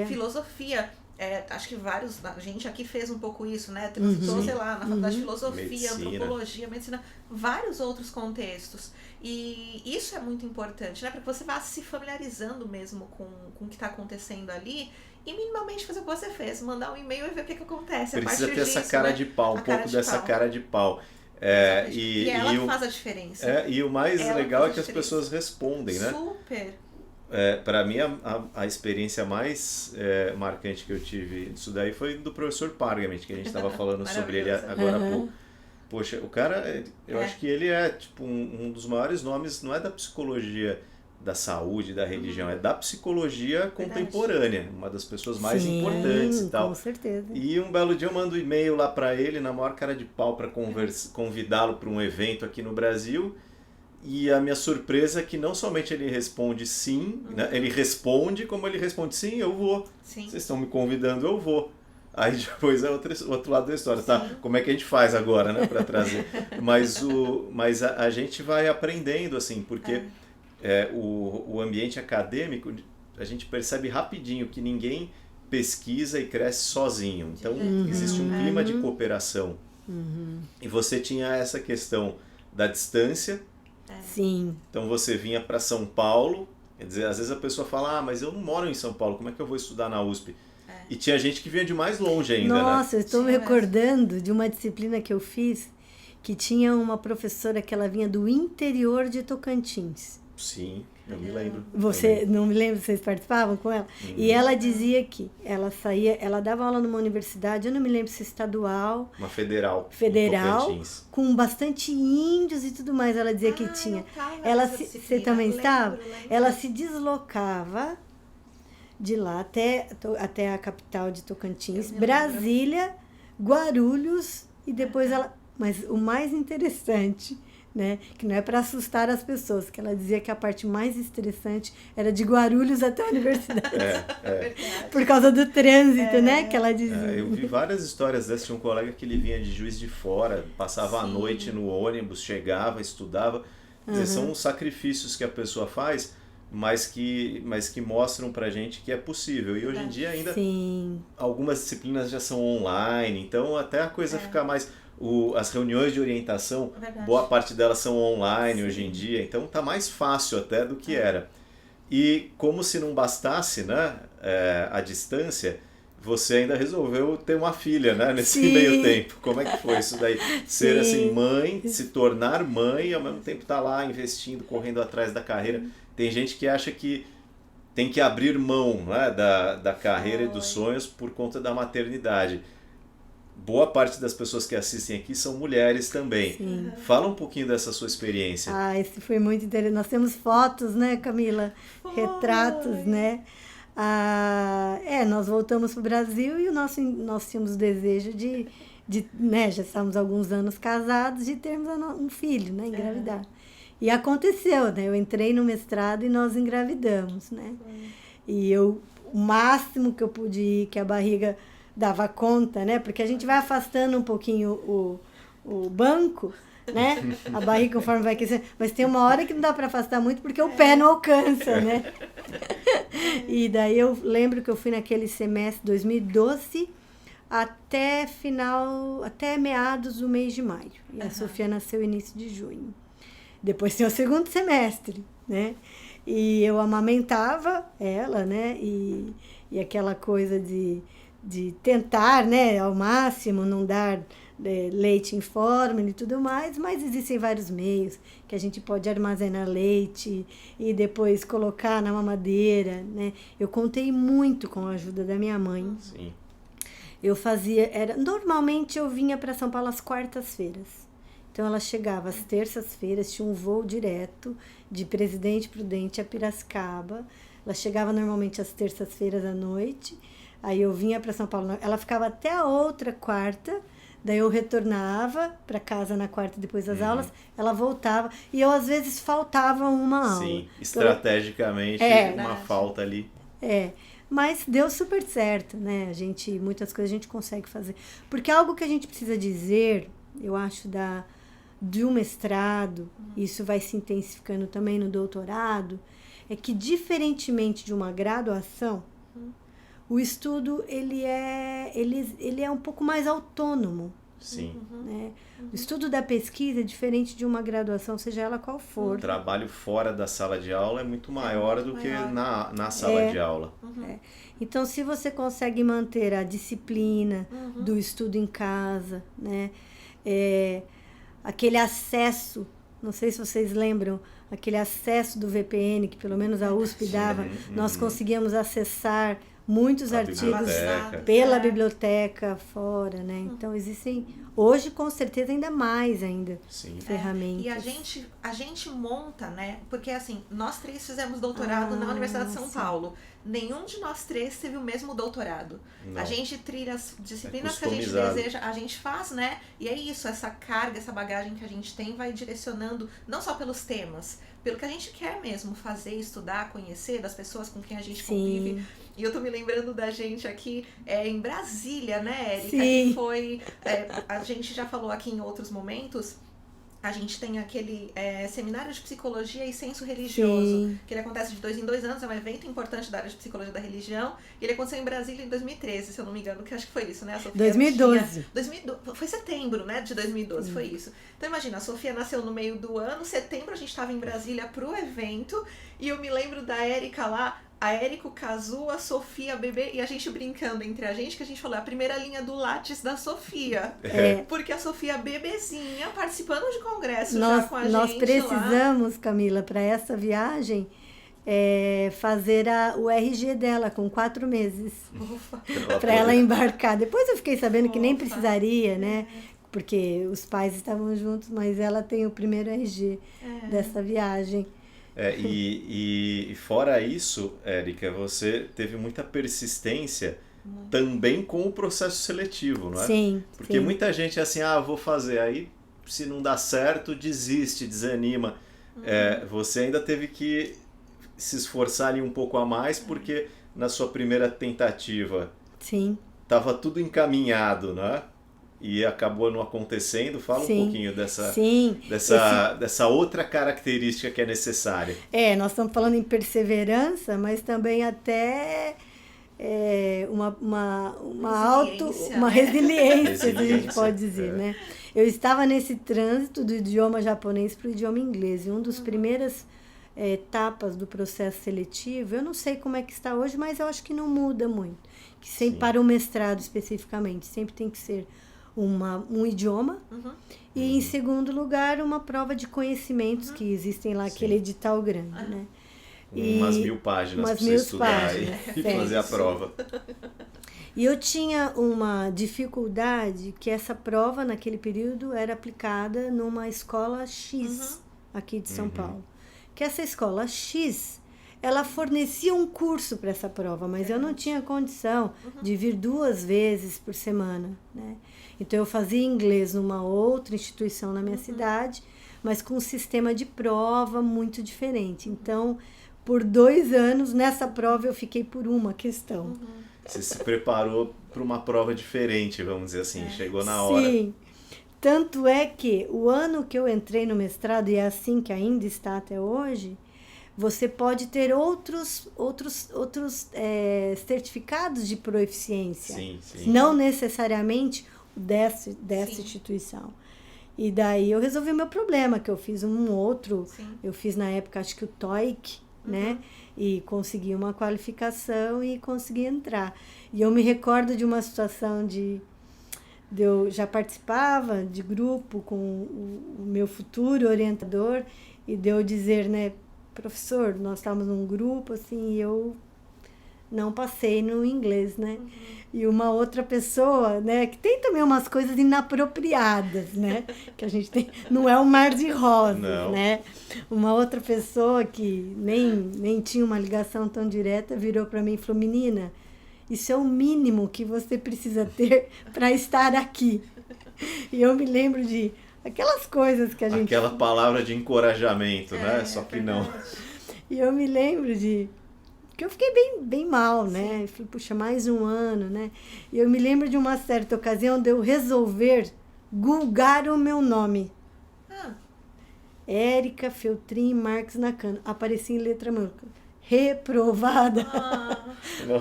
filosofia. acho que a gente aqui fez um pouco isso, né? Transitou, sei lá, na faculdade de filosofia, Medicina. antropologia, medicina, vários outros contextos. E isso é muito importante, né? Para que você vá se familiarizando mesmo com o que está acontecendo ali e minimamente fazer o que você fez, mandar um e-mail e ver o que acontece. Precisa ter disso, essa cara né? de pau, um pouco dessa cara de pau. E ela que faz a diferença. E o mais legal é que as pessoas respondem, né? Super! Para mim, a experiência mais marcante que eu tive disso daí foi do professor Pargament, que a gente estava falando sobre ele agora há pouco. Poxa, o cara, eu acho que ele é tipo um dos maiores nomes, não é da psicologia da saúde, da religião, é da psicologia contemporânea, uma das pessoas mais importantes e tal. Com certeza. E um belo dia eu mando um e-mail lá para ele, na maior cara de pau, para convidá-lo para um evento aqui no Brasil. E a minha surpresa é que não somente ele responde sim, né? Ele responde, como ele responde sim, eu vou. Sim. Vocês estão me convidando, eu vou. Aí depois é outro lado da história, tá? Como é que a gente faz agora, né, para trazer? Mas a gente vai aprendendo, assim, porque o ambiente acadêmico, a gente percebe rapidinho que ninguém pesquisa e cresce sozinho. Então, existe um clima de cooperação. E você tinha essa questão da distância. Sim. Então, você vinha para São Paulo, quer dizer, às vezes a pessoa fala, mas eu não moro em São Paulo, como é que eu vou estudar na USP? E tinha gente que vinha de mais longe ainda, Nossa, né? eu estou me recordando de uma disciplina que eu fiz que tinha uma professora que ela vinha do interior de Tocantins. Sim, eu me lembro. Você não me lembro, vocês participavam com ela? E ela dizia que ela dava aula numa universidade, eu não me lembro se estadual. Uma federal, com bastante índios e tudo mais. Ela dizia que tinha. Você também estava? Ela se deslocava de lá até a capital de Tocantins, Brasília, Guarulhos e depois ela. Mas o mais interessante, né, que não é para assustar as pessoas, que ela dizia que a parte mais estressante era de Guarulhos até a universidade. Por causa do trânsito, né, que ela dizia. Eu vi várias histórias dessas. Tinha um colega que ele vinha de Juiz de Fora, passava a noite no ônibus, chegava, estudava. São os sacrifícios que a pessoa faz, mas que mostram pra gente que é possível. E hoje em dia ainda algumas disciplinas já são online, então até a coisa fica mais... as reuniões de orientação, boa parte delas são online hoje em dia, então tá mais fácil até do que era. E como se não bastasse, né, a distância, você ainda resolveu ter uma filha, né, nesse meio tempo. Como é que foi isso daí? Ser assim, mãe, se tornar mãe e ao mesmo tempo estar lá investindo, correndo atrás da carreira. Tem gente que acha que tem que abrir mão, né, da carreira e dos sonhos por conta da maternidade. Boa parte das pessoas que assistem aqui são mulheres também. Fala um pouquinho dessa sua experiência. Esse foi muito interessante. Nós temos fotos, né, Camila? Retratos, né? Nós voltamos para o Brasil e nós tínhamos o desejo de né, já estávamos há alguns anos casados, de termos um filho, né, engravidar. E aconteceu, né? Eu entrei no mestrado e nós engravidamos, né? E o máximo que eu pude ir, que a barriga dava conta, né? Porque a gente vai afastando um pouquinho o banco, né? A barriga conforme vai crescendo. Mas tem uma hora que não dá para afastar muito porque o pé não alcança, né? E daí eu lembro que eu fui naquele semestre 2012 até meados do mês de maio. E a Sofia nasceu início de junho. Depois tem o segundo semestre, né? E eu amamentava ela, né? E aquela coisa de tentar, né, ao máximo, não dar leite em fórmula e tudo mais, mas existem vários meios que a gente pode armazenar leite e depois colocar na mamadeira, né? Eu contei muito com a ajuda da minha mãe. Sim. Eu normalmente eu vinha para São Paulo às quartas-feiras. Então ela chegava às terças-feiras, tinha um voo direto de Presidente Prudente a Piracicaba. Ela chegava normalmente às terças-feiras à noite. Aí eu vinha para São Paulo, ela ficava até a outra quarta, daí eu retornava para casa na quarta depois das aulas, ela voltava, e eu às vezes faltava uma aula. Sim, estrategicamente uma falta ali. Mas deu super certo, né? Muitas coisas a gente consegue fazer. Porque algo que a gente precisa dizer, eu acho, de um mestrado, isso vai se intensificando também no doutorado, é que diferentemente de uma graduação, o estudo ele é um pouco mais autônomo. Sim. Né? O estudo da pesquisa é diferente de uma graduação, seja ela qual for. O trabalho fora da sala de aula é muito maior do que na sala de aula. Então, se você consegue manter a disciplina do estudo em casa, né? Aquele acesso, não sei se vocês lembram, aquele acesso do VPN, que pelo menos a USP dava, nós conseguíamos acessar muitos artigos pela biblioteca fora, né? Então existem hoje com certeza ainda mais ferramentas. E a gente monta, né? Porque assim, nós 3 fizemos doutorado na Universidade de São Paulo. Nenhum de nós 3 teve o mesmo doutorado. Não. A gente trilha as disciplinas que a gente deseja, a gente faz, né? E é isso, essa carga, essa bagagem que a gente tem vai direcionando, não só pelos temas, pelo que a gente quer mesmo fazer, estudar, conhecer, das pessoas com quem a gente convive. E eu tô me lembrando da gente aqui em Brasília, né, Érica? Sim. Que foi... a gente já falou aqui em outros momentos, a gente tem aquele seminário de psicologia e senso religioso, que ele acontece de 2 em 2 anos, é um evento importante da área de psicologia da religião, e ele aconteceu em Brasília em 2013, se eu não me engano, que acho que foi isso, né? A Sofia 2012. Foi setembro, né, de 2012, foi isso. Então imagina, a Sofia nasceu no meio do ano, setembro a gente estava em Brasília pro evento, e eu me lembro da Érica lá, a Érico, Cazu, a Sofia, a Bebê, e a gente brincando entre a gente, que a gente falou, a primeira linha do Lattes da Sofia. Porque a Sofia bebezinha, participando de congresso já com a gente. Nós precisamos, lá. Camila, para essa viagem, fazer o RG dela com 4 meses. Para ela embarcar. Depois eu fiquei sabendo que nem precisaria, né? Porque os pais estavam juntos, mas ela tem o primeiro RG dessa viagem. E fora isso, Érica, você teve muita persistência também com o processo seletivo, não é? Sim. Porque muita gente é assim, vou fazer, aí se não dá certo, desiste, desanima. Você ainda teve que se esforçar ali um pouco a mais, porque na sua primeira tentativa estava tudo encaminhado, não é? E acabou não acontecendo. Fala um pouquinho dessa outra característica que é necessária. Nós estamos falando em perseverança, mas também até uma resiliência, a gente pode dizer, né? Eu estava nesse trânsito do idioma japonês para o idioma inglês, e uma das primeiras etapas do processo seletivo, eu não sei como é que está hoje, mas eu acho que não muda muito. Que sempre para o mestrado especificamente, sempre tem que ser um idioma e, em segundo lugar, uma prova de conhecimentos que existem lá, aquele edital grande, né? Umas 1000 páginas para você estudar e fazer a prova. E eu tinha uma dificuldade que essa prova, naquele período, era aplicada numa escola X aqui de São Paulo. Que essa escola X, ela fornecia um curso para essa prova, mas eu não tinha condição de vir 2 vezes por semana, né? Então, eu fazia inglês numa outra instituição na minha cidade, mas com um sistema de prova muito diferente. Então, por 2 anos, nessa prova, eu fiquei por uma questão. Você se preparou para uma prova diferente, vamos dizer assim, chegou na hora. Sim. Tanto é que o ano que eu entrei no mestrado, e é assim que ainda está até hoje, você pode ter outros certificados de proeficiência. Sim. Não necessariamente dessa instituição. E daí eu resolvi o meu problema, que eu fiz um outro, eu fiz na época acho que o TOEIC, né? E consegui uma qualificação e consegui entrar. E eu me recordo de uma situação de eu já participava de grupo com o meu futuro orientador, e de eu dizer, né, professor, nós estávamos num grupo assim, e eu não passei no inglês, né? E uma outra pessoa, né, que tem também umas coisas inapropriadas, né? Que a gente tem, não é um mar de rosas, né? Uma outra pessoa que nem tinha uma ligação tão direta virou para mim e falou: menina, isso é o mínimo que você precisa ter para estar aqui. E eu me lembro de aquelas coisas que a gente... Aquela palavra de encorajamento, né? Só que não. E eu me lembro de... que eu fiquei bem mal, né? Eu falei, puxa, mais um ano, né? E eu me lembro de uma certa ocasião de eu resolver googar o meu nome. Érica Feltrin Marques Nakano. Apareci em letra maiúscula. reprovada,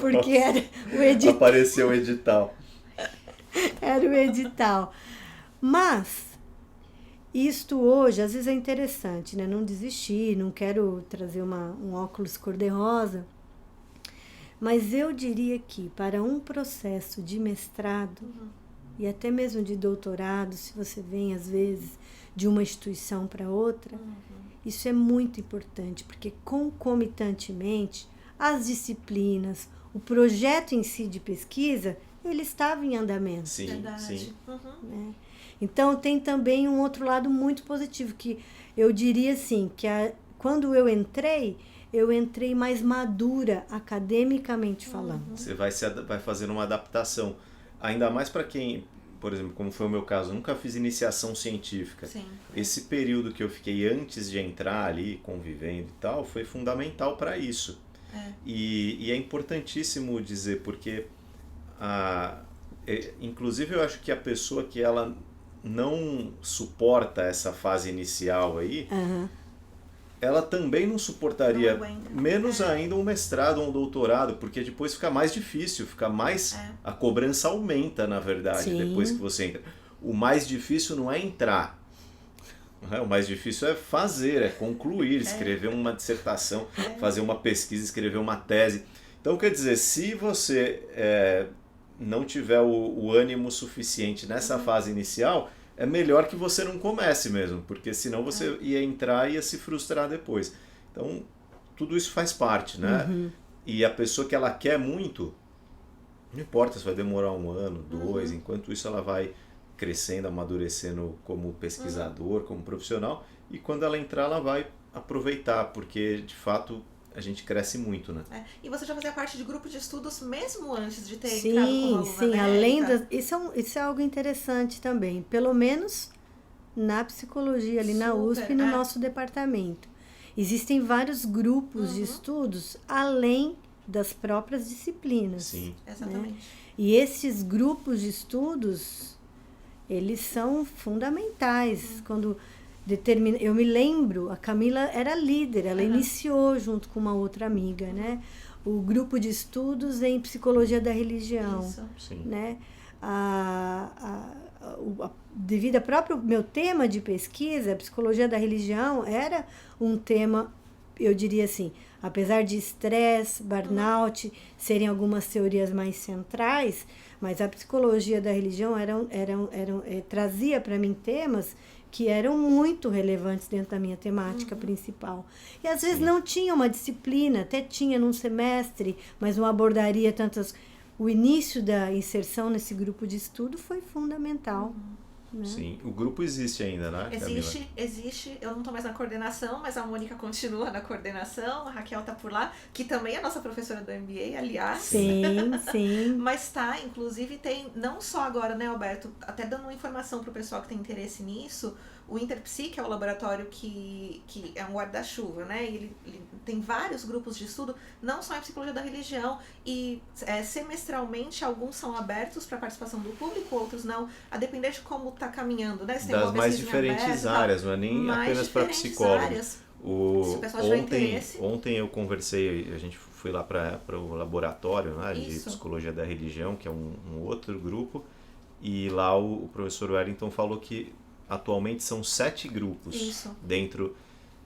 porque era o edital. Apareceu o edital. Era o edital. Mas isto hoje, às vezes é interessante, né? Não desistir, não quero trazer um óculos cor-de-rosa, mas eu diria que para um processo de mestrado e até mesmo de doutorado, se você vem às vezes de uma instituição para outra, isso é muito importante, porque concomitantemente as disciplinas, o projeto em si de pesquisa, ele estava em andamento. Sim, Verdade. sim. Né? Então tem também um outro lado muito positivo, que eu diria assim, que quando eu entrei mais madura, academicamente falando. Você vai fazendo uma adaptação. Ainda mais para quem, por exemplo, como foi o meu caso, eu nunca fiz iniciação científica. Sim. Esse período que eu fiquei antes de entrar ali, convivendo e tal, foi fundamental para isso. E é importantíssimo dizer, porque inclusive eu acho que a pessoa que ela não suporta essa fase inicial aí, ela também não suportaria, menos ainda um mestrado ou um doutorado, porque depois fica mais difícil, a cobrança aumenta, na verdade, Sim. depois que você entra. O mais difícil não é entrar, o mais difícil é fazer, é concluir, escrever uma dissertação, fazer uma pesquisa, escrever uma tese. Então, quer dizer, se você não tiver o ânimo suficiente nessa fase inicial, é melhor que você não comece mesmo, porque senão você ia entrar e ia se frustrar depois. Então, tudo isso faz parte, né? E a pessoa que ela quer muito, não importa se vai demorar 1 ano, 2, enquanto isso ela vai crescendo, amadurecendo como pesquisador, como profissional, e quando ela entrar ela vai aproveitar, porque de fato a gente cresce muito, né? E você já fazia parte de grupo de estudos mesmo antes de ter entrado como aluna, Sim, né, além Érica? isso é algo interessante também, pelo menos na psicologia, ali na USP, no nosso departamento. Existem vários grupos de estudos além das próprias disciplinas. Sim. Exatamente. Né? E esses grupos de estudos, eles são fundamentais. Quando eu me lembro, a Camila era líder, ela iniciou junto com uma outra amiga, né? O grupo de estudos em psicologia da religião. Isso. Sim. Né? Devido ao próprio meu tema de pesquisa, a psicologia da religião era um tema, eu diria assim, apesar de estresse, burnout, serem algumas teorias mais centrais, mas a psicologia da religião trazia para mim temas que eram muito relevantes dentro da minha temática principal. E às vezes não tinha uma disciplina, até tinha num semestre, mas não abordaria tantas... O início da inserção nesse grupo de estudo foi fundamental. Né? Sim, o grupo existe ainda, né, Camila? Existe. Eu não estou mais na coordenação, mas a Mônica continua na coordenação, a Raquel está por lá, que também é nossa professora do MBA, aliás. Sim, sim. Mas inclusive tem, não só agora, né, Alberto, até dando uma informação para o pessoal que tem interesse nisso, o Interpsi, que é o laboratório que é um guarda-chuva, né? Ele tem vários grupos de estudo, não só em psicologia da religião, e semestralmente alguns são abertos para participação do público, outros não, a depender de como está caminhando, né? Se tem Das mais diferentes áreas, não é nem apenas para psicólogos. Se o pessoal tiver interesse. Ontem eu conversei, a gente foi lá para o laboratório, né, de Isso. psicologia da religião, que é um outro grupo, e lá o professor Wellington falou que atualmente são 7 grupos dentro.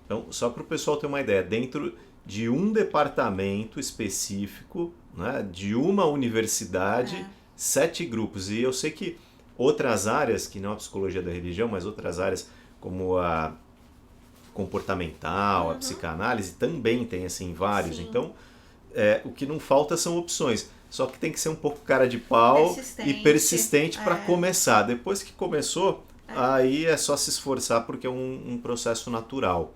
Então, só para o pessoal ter uma ideia, dentro de um departamento específico, né, de uma universidade, 7 grupos. E eu sei que outras áreas, que não a psicologia da religião, mas outras áreas como a comportamental, a psicanálise, também tem assim vários. Sim. Então, o que não falta são opções. Só que tem que ser um pouco cara de pau e persistente para começar. Depois que começou, aí é só se esforçar, porque é um processo natural.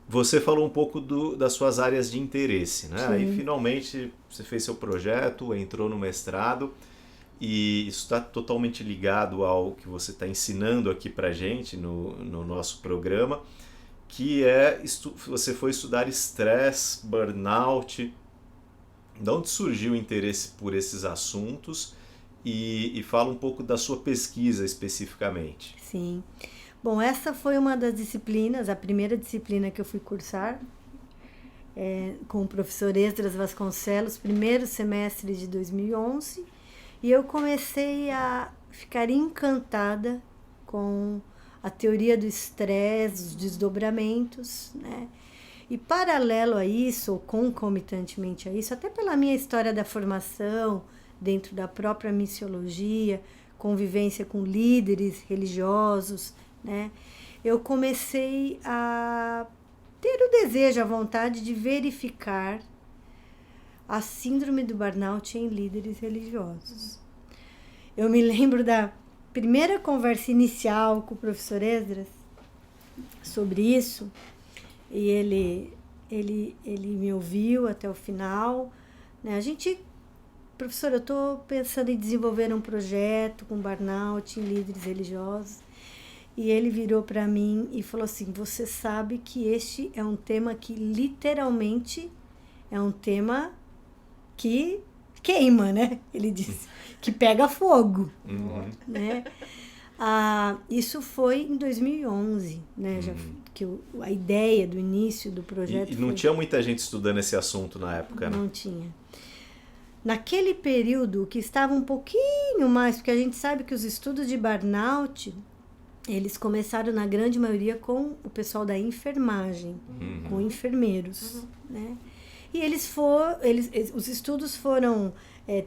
Você falou um pouco das suas áreas de interesse, né? Sim. Aí finalmente você fez seu projeto, entrou no mestrado, e isso está totalmente ligado ao que você está ensinando aqui pra gente no nosso programa, que você foi estudar estresse, burnout. De onde surgiu o interesse por esses assuntos? E fala um pouco da sua pesquisa especificamente. Sim. Bom, essa foi uma das disciplinas, a primeira disciplina que eu fui cursar. com o professor Esdras Vasconcelos, primeiro semestre de 2011, e eu comecei a ficar encantada com a teoria do estresse, os desdobramentos, né? E paralelo a isso, ou concomitantemente a isso, até pela minha história da formação, dentro da própria missiologia, convivência com líderes religiosos, né? Eu comecei a ter o desejo, a vontade de verificar a síndrome do burnout em líderes religiosos. Eu me lembro da primeira conversa inicial com o professor Esdras sobre isso, e ele me ouviu até o final, né? Professor, eu estou pensando em desenvolver um projeto com burnout em líderes religiosos. E ele virou para mim e falou assim, você sabe que este é um tema que literalmente é um tema que queima, né? Ele disse, que pega fogo, né? Isso foi em 2011, né? Já que a ideia do início do projeto E não tinha muita gente estudando esse assunto na época, né? Não tinha. Naquele período que estava um pouquinho mais, porque a gente sabe que os estudos de burnout, eles começaram na grande maioria com o pessoal da enfermagem, com enfermeiros, né? E os estudos foram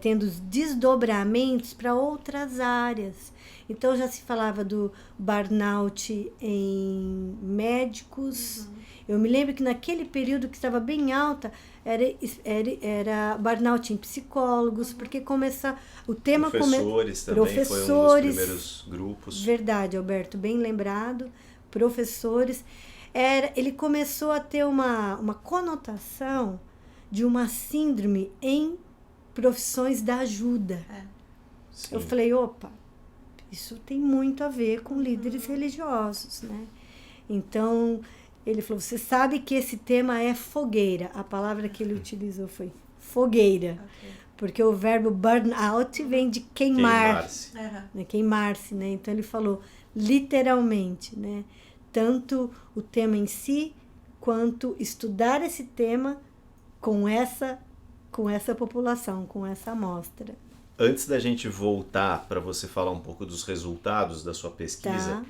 tendo desdobramentos para outras áreas. Então já se falava do burnout em médicos. Eu me lembro que naquele período que estava bem alta era burnout em psicólogos, porque começa o tema professores também foi um dos primeiros grupos. Verdade, Alberto, bem lembrado. Professores. Ele começou a ter uma conotação de uma síndrome em profissões da ajuda. Eu falei, opa, isso tem muito a ver com líderes religiosos, né? Então, ele falou, você sabe que esse tema é fogueira. A palavra que ele utilizou foi fogueira. Porque o verbo burnout vem de queimar-se. Né? Queimar-se, né? Então, ele falou literalmente, né? Tanto o tema em si, quanto estudar esse tema com essa população, com essa amostra. Antes da gente voltar para você falar um pouco dos resultados da sua pesquisa,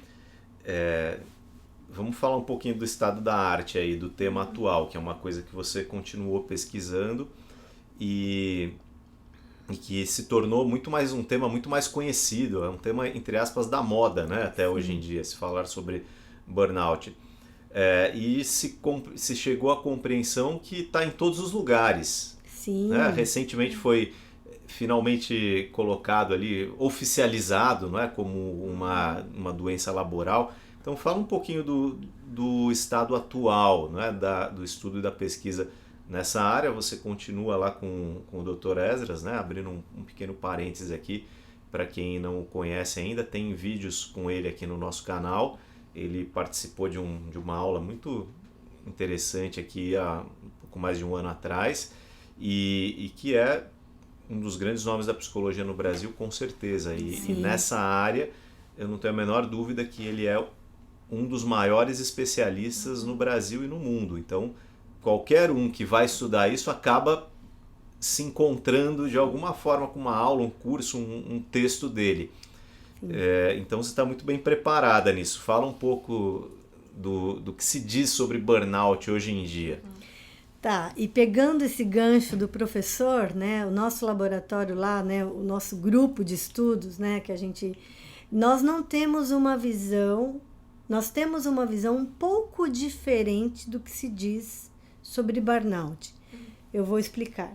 vamos falar um pouquinho do estado da arte aí, do tema atual, que é uma coisa que você continuou pesquisando e que se tornou um tema muito mais conhecido, é um tema, entre aspas, da moda, né? Até hoje em dia, se falar sobre burnout. E se chegou à compreensão que está em todos os lugares. Sim. Né? Recentemente foi finalmente colocado ali, oficializado, não é, como uma doença laboral. Então fala um pouquinho do estado atual, não é, do estudo e da pesquisa nessa área. Você continua lá com o Dr. Esdras, né, abrindo um pequeno parênteses aqui, para quem não o conhece ainda, tem vídeos com ele aqui no nosso canal. Ele participou de uma aula muito interessante aqui há um pouco mais de um ano atrás e que é um dos grandes nomes da psicologia no Brasil, com certeza. E nessa área, eu não tenho a menor dúvida que ele é um dos maiores especialistas no Brasil e no mundo. Então, qualquer um que vai estudar isso acaba se encontrando de alguma forma com uma aula, um curso, um texto dele. Então, você está muito bem preparada nisso. Fala um pouco do que se diz sobre burnout hoje em dia. Tá, e pegando esse gancho do professor, né, o nosso laboratório lá, né, o nosso grupo de estudos, né, nós temos uma visão um pouco diferente do que se diz sobre burnout. Eu vou explicar.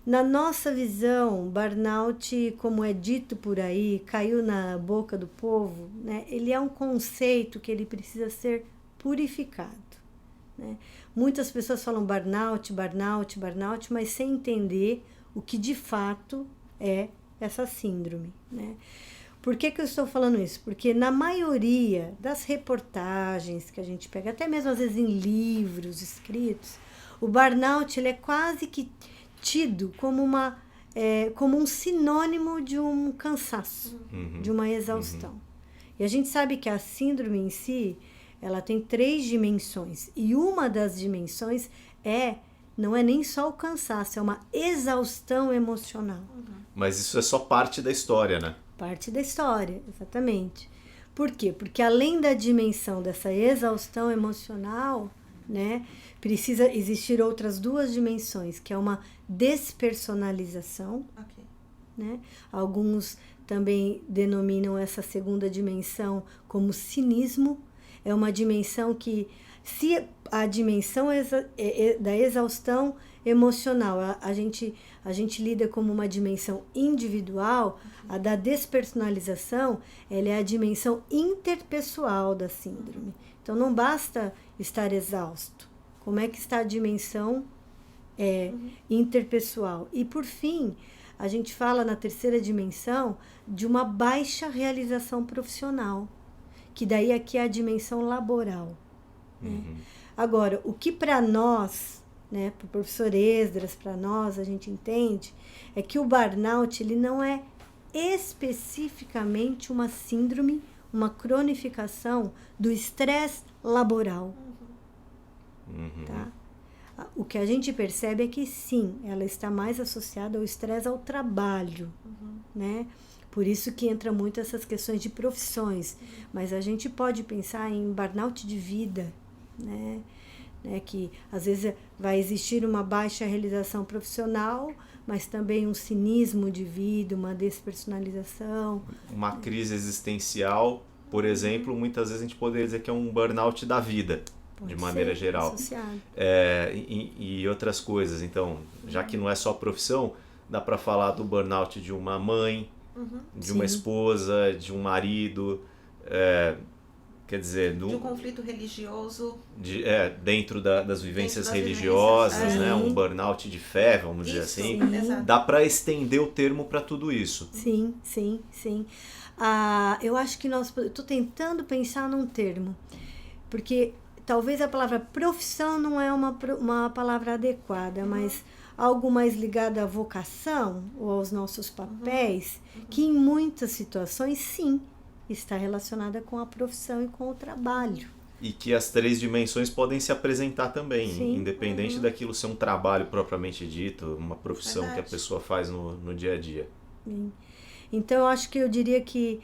Na nossa visão, burnout, como é dito por aí, caiu na boca do povo, né, ele é um conceito que ele precisa ser purificado, né? Muitas pessoas falam burnout, mas sem entender o que de fato é essa síndrome, né? Por que eu estou falando isso? Porque na maioria das reportagens que a gente pega, até mesmo às vezes em livros escritos, o burnout ele é quase que tido como um sinônimo de um cansaço, de uma exaustão. E a gente sabe que a síndrome em si, ela tem 3 dimensões. E uma das dimensões não é nem só o cansaço, é uma exaustão emocional. Mas isso é só parte da história, né? Parte da história, exatamente. Por quê? Porque além da dimensão dessa exaustão emocional, né, precisa existir outras 2 dimensões, que é uma despersonalização, né? Alguns também denominam essa segunda dimensão como cinismo. É uma dimensão que, se a dimensão da exaustão emocional, a gente lida como uma dimensão individual, a da despersonalização, ela é a dimensão interpessoal da síndrome. Então, não basta estar exausto. Como é que está a dimensão interpessoal? E, por fim, a gente fala na terceira dimensão de uma baixa realização profissional, que daí aqui é a dimensão laboral. Né? Agora, o que para nós, né, para o professor Esdras, para nós, a gente entende, é que o burnout ele não é especificamente uma síndrome, uma cronificação do estresse laboral. Tá? O que a gente percebe é que sim, ela está mais associada ao estresse ao trabalho, né? Por isso que entra muito essas questões de profissões. Mas a gente pode pensar em burnout de vida, né? Que às vezes vai existir uma baixa realização profissional, mas também um cinismo de vida, uma despersonalização. Uma crise existencial, por exemplo, muitas vezes a gente poderia dizer que é um burnout da vida. De maneira geral. E outras coisas. Então, já que não é só profissão, dá para falar do burnout de uma mãe, de uma esposa, de um marido, quer dizer... De um conflito religioso. Dentro das vivências religiosas, né? Um burnout de fé, vamos dizer assim. Sim. Dá para estender o termo para tudo isso. Sim. Eu acho que estou tentando pensar num termo, porque... Talvez a palavra profissão não é uma palavra adequada, mas algo mais ligado à vocação ou aos nossos papéis, que em muitas situações, sim, está relacionada com a profissão e com o trabalho. E que as 3 dimensões podem se apresentar também, sim. Independente daquilo ser um trabalho propriamente dito, uma profissão que a pessoa faz no dia a dia. Sim. Então, eu acho que eu diria que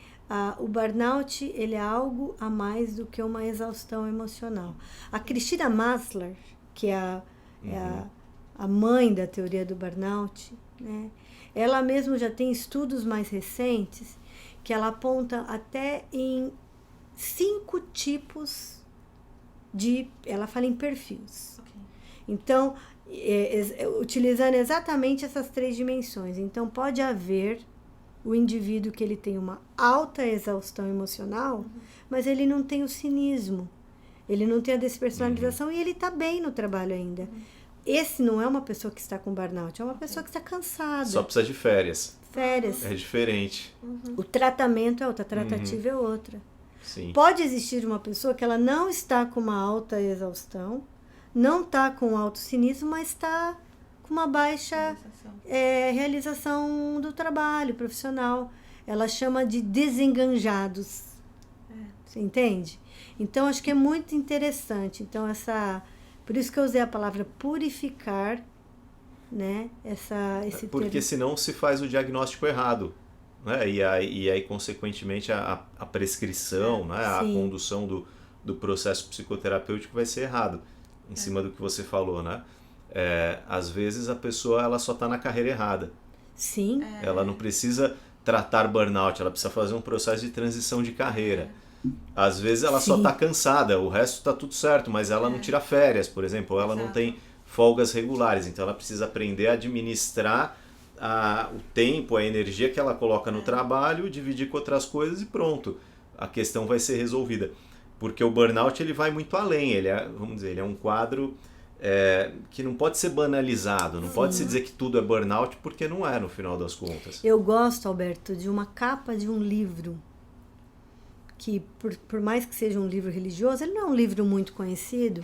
o burnout ele é algo a mais do que uma exaustão emocional. A Cristina Maslach, que é a mãe da teoria do burnout, né, ela mesma já tem estudos mais recentes que ela aponta até em 5 tipos ela fala em perfis. Então, utilizando exatamente essas 3 dimensões. Então, pode haver o indivíduo que ele tem uma alta exaustão emocional, mas ele não tem o cinismo, ele não tem a despersonalização e ele está bem no trabalho ainda. Esse não é uma pessoa que está com burnout, é uma pessoa que está cansada. Só precisa de férias. É diferente. O tratamento é outra, a tratativa é outra. Sim. Pode existir uma pessoa que ela não está com uma alta exaustão, não está com alto cinismo, mas está com uma baixa realização do trabalho profissional. Ela chama de desenganjados. Você entende? Então, acho que é muito interessante. Então, por isso que eu usei a palavra purificar, né? Esse Porque termo. senão se faz o diagnóstico errado. Né? E aí consequentemente, a prescrição, né? A condução do processo psicoterapêutico vai ser errado. Em cima do que você falou, né? Às vezes a pessoa ela só está na carreira errada. Sim. Ela não precisa tratar burnout, ela precisa fazer um processo de transição de carreira. Às vezes ela só está cansada, o resto está tudo certo, mas ela não tira férias, por exemplo, ou ela não tem folgas regulares, então ela precisa aprender a administrar o tempo, a energia que ela coloca no trabalho, dividir com outras coisas e pronto, a questão vai ser resolvida. Porque o burnout ele vai muito além, ele é um quadro que não pode ser banalizado, não pode se dizer que tudo é burnout, porque não é no final das contas. Eu gosto, Alberto, de uma capa de um livro, que por mais que seja um livro religioso, ele não é um livro muito conhecido,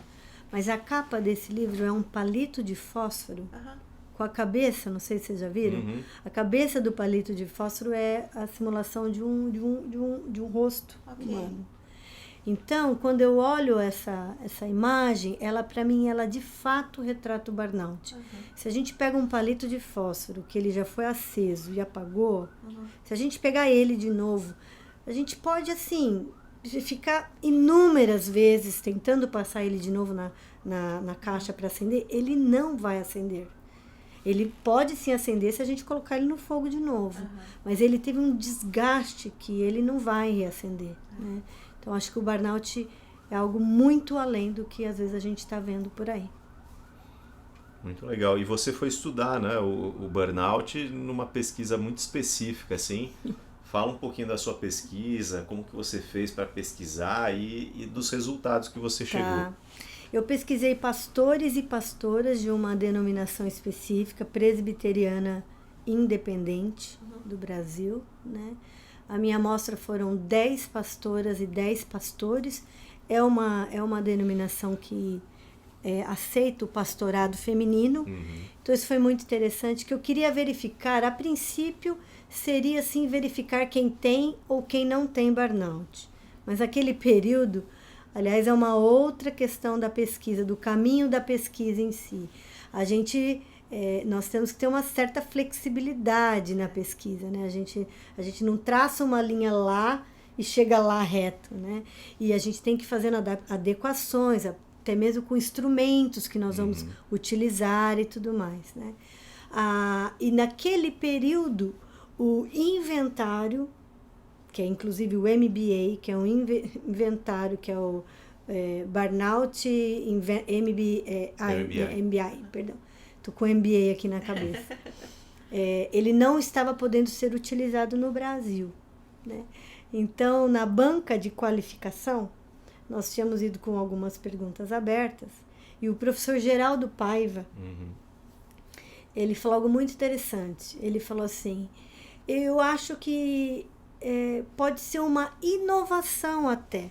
mas a capa desse livro é um palito de fósforo com a cabeça, não sei se vocês já viram, a cabeça do palito de fósforo é a simulação de um rosto humano. Então, quando eu olho essa imagem, ela para mim, ela de fato retrata o burnout. Se a gente pega um palito de fósforo, que ele já foi aceso e apagou, se a gente pegar ele de novo, a gente pode, assim, ficar inúmeras vezes tentando passar ele de novo na caixa para acender, ele não vai acender. Ele pode sim acender se a gente colocar ele no fogo de novo, mas ele teve um desgaste que ele não vai reacender, né? Então, acho que o burnout é algo muito além do que às vezes a gente está vendo por aí. Muito legal. E você foi estudar, né, o burnout numa pesquisa muito específica, assim. Fala um pouquinho da sua pesquisa, como que você fez para pesquisar e dos resultados que você chegou. Eu pesquisei pastores e pastoras de uma denominação específica, presbiteriana independente do Brasil, né? A minha amostra foram 10 pastoras e 10 pastores. É uma denominação que aceita o pastorado feminino. Então, isso foi muito interessante, que eu queria verificar, a princípio, seria assim, verificar quem tem ou quem não tem burnout. Mas aquele período, aliás, é uma outra questão da pesquisa, do caminho da pesquisa em si. Nós temos que ter uma certa flexibilidade na pesquisa, né? A gente não traça uma linha lá e chega lá reto, né? E a gente tem que fazer adequações, até mesmo com instrumentos que nós vamos utilizar e tudo mais, né? E naquele período, o inventário, que é inclusive o MBA, que é um inventário, que é o Burnout MBI, perdão. Estou com MBA aqui na cabeça. Ele não estava podendo ser utilizado no Brasil, né? Então, na banca de qualificação, nós tínhamos ido com algumas perguntas abertas, e o professor Geraldo Paiva, ele falou algo muito interessante. Ele falou assim, eu acho que pode ser uma inovação até,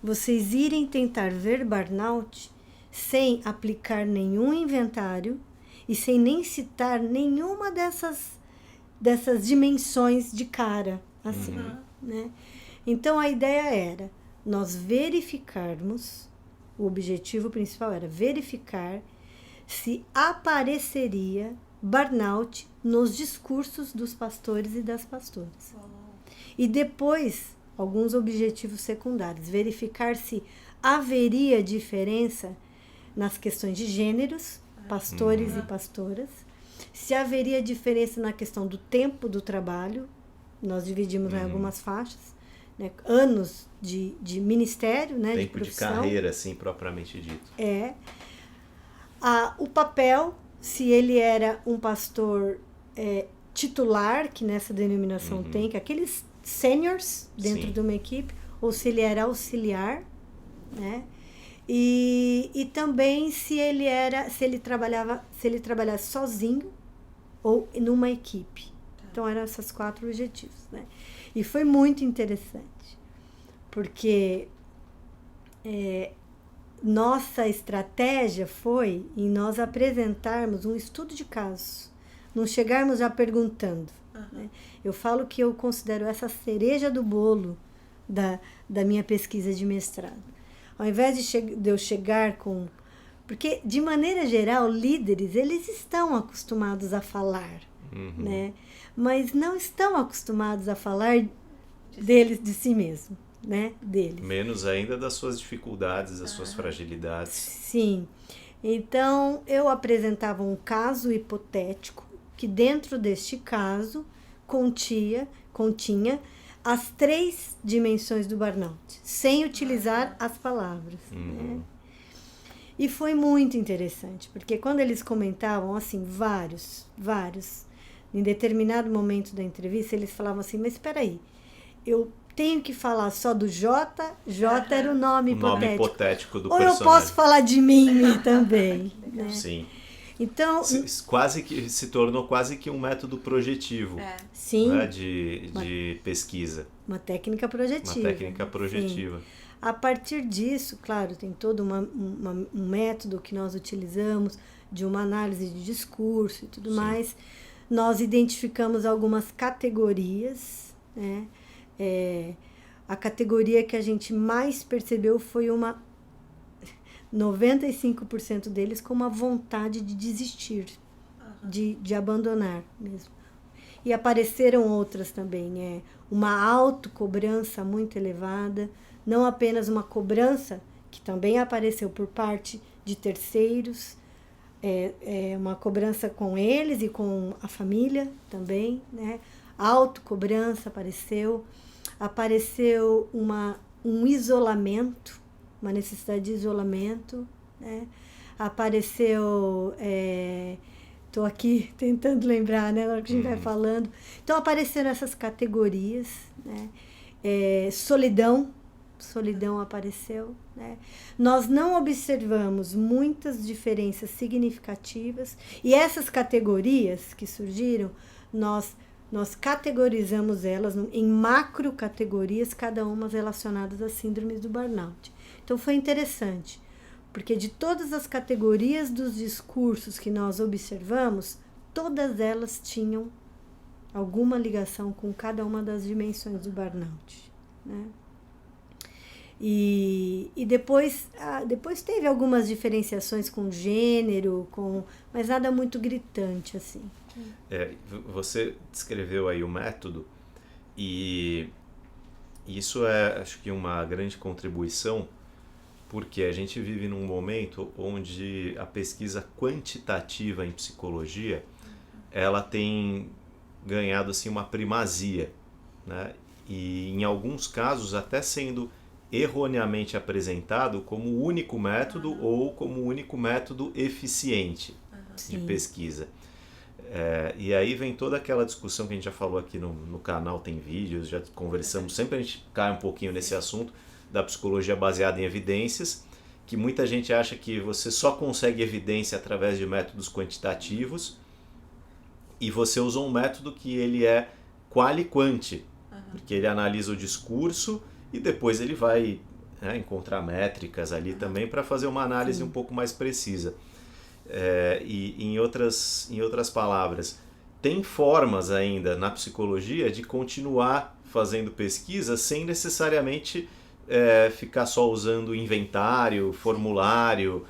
vocês irem tentar ver burnout sem aplicar nenhum inventário e sem nem citar nenhuma dessas dimensões de cara, assim, né? Então, a ideia era nós verificarmos, o objetivo principal era verificar se apareceria burnout nos discursos dos pastores e das pastoras. E depois, alguns objetivos secundários, verificar se haveria diferença nas questões de gêneros, pastores e pastoras, se haveria diferença na questão do tempo do trabalho, nós dividimos em algumas faixas, né, anos de ministério, né, tempo de profissão. De carreira, assim, propriamente dito. O papel, se ele era um pastor titular, que nessa denominação tem, que aqueles seniors dentro de uma equipe, ou se ele era auxiliar, né? E também se ele trabalhasse sozinho ou numa equipe. Então, eram esses 4 objetivos, né? E foi muito interessante, porque nossa estratégia foi em nós apresentarmos um estudo de casos, não chegarmos já perguntando. Né? Eu falo que eu considero essa cereja do bolo da minha pesquisa de mestrado. Ao invés de eu chegar com... Porque, de maneira geral, líderes, eles estão acostumados a falar, né? Mas não estão acostumados a falar de si mesmo, né? Deles. Menos ainda das suas dificuldades, das suas fragilidades. Sim. Então, eu apresentava um caso hipotético, que dentro deste caso continha as 3 dimensões do burnout, sem utilizar as palavras. Né? E foi muito interessante, porque quando eles comentavam, assim, vários, em determinado momento da entrevista, eles falavam assim, mas espera aí, eu tenho que falar só do J era o nome hipotético do ou personagem. eu posso falar de mim também. Né? Sim. Então, se tornou quase que um método projetivo, sim, né, de pesquisa. Uma técnica projetiva. Sim. A partir disso, claro, tem todo um método que nós utilizamos de uma análise de discurso e tudo mais. Nós identificamos algumas categorias, né? a categoria que a gente mais percebeu foi 95% deles com uma vontade de desistir, de abandonar mesmo. E apareceram outras também, uma autocobrança muito elevada, não apenas uma cobrança que também apareceu por parte de terceiros, uma cobrança com eles e com a família também, né? Autocobrança apareceu um isolamento, uma necessidade de isolamento, né? Apareceu, estou aqui tentando lembrar, né, na hora que a gente vai falando. Então, apareceram essas categorias, né? Solidão apareceu, né? Nós não observamos muitas diferenças significativas, e essas categorias que surgiram, nós categorizamos elas em macro categorias, cada uma relacionadas às síndromes do burnout. Então foi interessante, porque de todas as categorias dos discursos que nós observamos, todas elas tinham alguma ligação com cada uma das dimensões do burnout, né? E depois teve algumas diferenciações com gênero, mas nada muito gritante, assim. Você descreveu aí o método, e isso acho que uma grande contribuição, porque a gente vive num momento onde a pesquisa quantitativa em psicologia, ela tem ganhado assim uma primazia, né? E em alguns casos até sendo erroneamente apresentado como o único método ou como o único método eficiente de pesquisa. E aí vem toda aquela discussão que a gente já falou aqui no canal, tem vídeos, já conversamos, sempre a gente cai um pouquinho nesse assunto da psicologia baseada em evidências, que muita gente acha que você só consegue evidência através de métodos quantitativos, e você usa um método que ele é quali-quanti, porque ele analisa o discurso e depois ele vai encontrar métricas ali também para fazer uma análise um pouco mais precisa. E em outras palavras, tem formas ainda na psicologia de continuar fazendo pesquisa sem necessariamente ficar só usando inventário, formulário,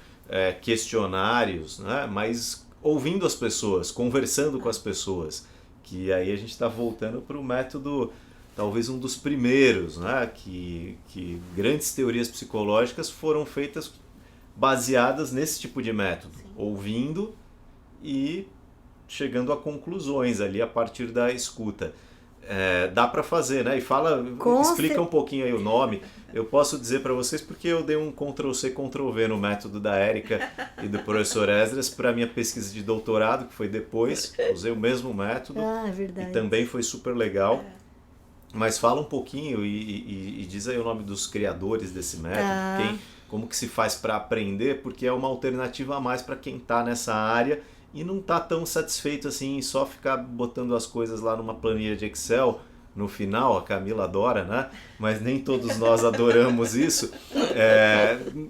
questionários, né? Mas ouvindo as pessoas, conversando com as pessoas, que aí a gente está voltando para o método, talvez um dos primeiros, né? Que grandes teorias psicológicas foram feitas baseadas nesse tipo de método, ouvindo e chegando a conclusões ali a partir da escuta. Dá para fazer, né? E explica um pouquinho aí o nome. Eu posso dizer para vocês porque eu dei um Ctrl+C, Ctrl+V no método da Érica e do professor Esdras para minha pesquisa de doutorado, que foi depois. Usei o mesmo método verdade. E também foi super legal. Mas fala um pouquinho e diz aí o nome dos criadores desse método, como que se faz para aprender, porque é uma alternativa a mais para quem está nessa área e não está tão satisfeito assim em só ficar botando as coisas lá numa planilha de Excel no final. A Camila adora, né? Mas nem todos nós adoramos isso.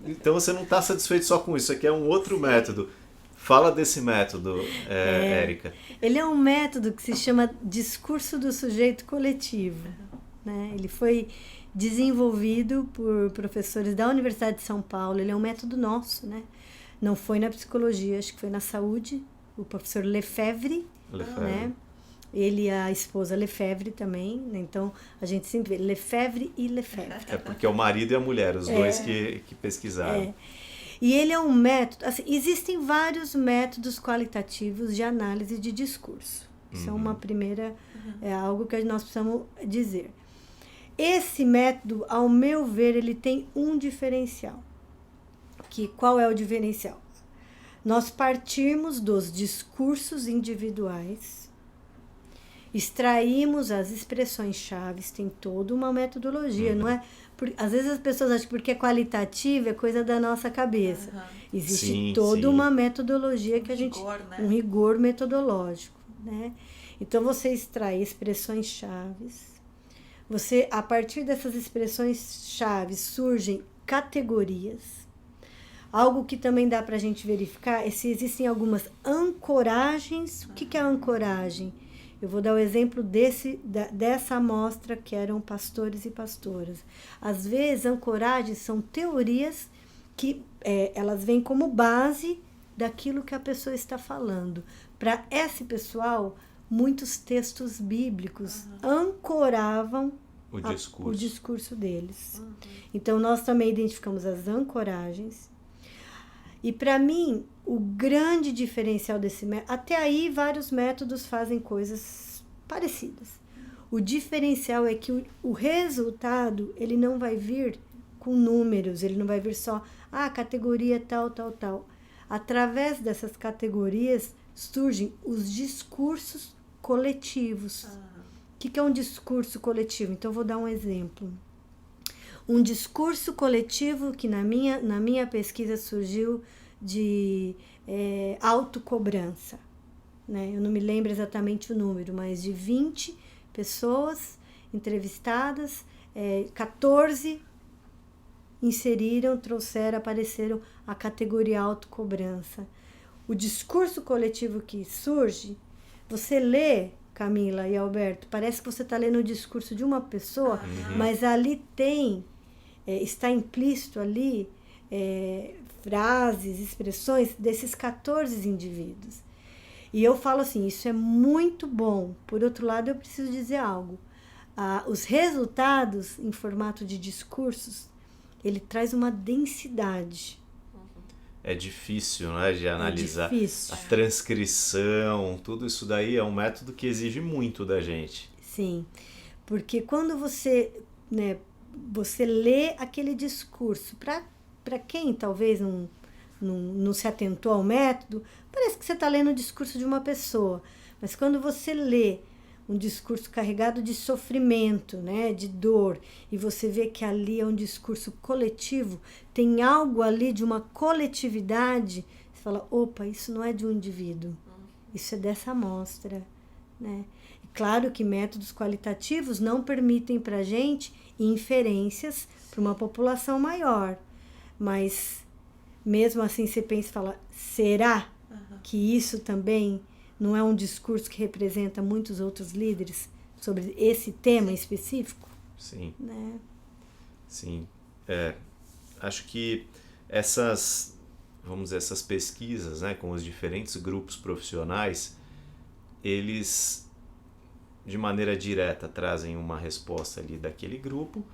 Então você não está satisfeito só com isso, aqui é um outro método. Fala desse método, Érica. Ele é um método que se chama discurso do sujeito coletivo, né? Ele foi desenvolvido por professores da Universidade de São Paulo. Ele é um método nosso, né? Não foi na psicologia, acho que foi na saúde. O professor Lefebvre. Né? Ele e a esposa Lefebvre também, né? Então a gente sempre vê Lefebvre e Lefebvre. Porque é o marido e a mulher, os dois que pesquisaram. E ele é um método, assim, existem vários métodos qualitativos de análise de discurso. Isso é uma primeira, algo que nós precisamos dizer. Esse método, ao meu ver, ele tem um diferencial. Qual é o diferencial? Nós partimos dos discursos individuais, extraímos as expressões-chave, tem toda uma metodologia, não é? Às vezes as pessoas acham que porque é qualitativo é coisa da nossa cabeça. Existe toda uma metodologia que um rigor metodológico, né? Então você extrai expressões-chave. A partir dessas expressões-chave surgem categorias. Algo que também dá para a gente verificar é se existem algumas ancoragens. O que é a ancoragem? Eu vou dar o exemplo dessa amostra que eram pastores e pastoras. Às vezes, ancoragens são teorias que elas vêm como base daquilo que a pessoa está falando. Para esse pessoal, muitos textos bíblicos ancoravam o discurso deles. Então, nós também identificamos as ancoragens. E, para mim, o grande diferencial desse método... Até aí, vários métodos fazem coisas parecidas. O diferencial é que o resultado, ele não vai vir com números, ele não vai vir só, categoria tal, tal, tal. Através dessas categorias, surgem os discursos coletivos. O que é um discurso coletivo? Então, eu vou dar um exemplo. Um discurso coletivo que na minha pesquisa surgiu de autocobrança. Né? Eu não me lembro exatamente o número, mas de 20 pessoas entrevistadas, 14 apareceram a categoria autocobrança. O discurso coletivo que surge, você lê, Camila e Alberto, parece que você está lendo o discurso de uma pessoa, mas ali está implícito ali frases, expressões desses 14 indivíduos. E eu falo assim, isso é muito bom. Por outro lado, eu preciso dizer algo. Os resultados em formato de discursos, ele traz uma densidade. É difícil, né, de analisar. A transcrição, tudo isso daí é um método que exige muito da gente. Sim, porque quando você lê aquele discurso, para quem talvez não se atentou ao método, parece que você está lendo o discurso de uma pessoa. Mas quando você lê um discurso carregado de sofrimento, né, de dor, e você vê que ali é um discurso coletivo, tem algo ali de uma coletividade, você fala, opa, isso não é de um indivíduo, isso é dessa amostra. Né? E claro que métodos qualitativos não permitem para a gente inferências para uma população maior, mas mesmo assim você pensa e fala, será que isso também não é um discurso que representa muitos outros líderes sobre esse tema específico? Sim. Né? Sim. Acho que essas pesquisas, né, com os diferentes grupos profissionais, eles, de maneira direta, trazem uma resposta ali daquele grupo,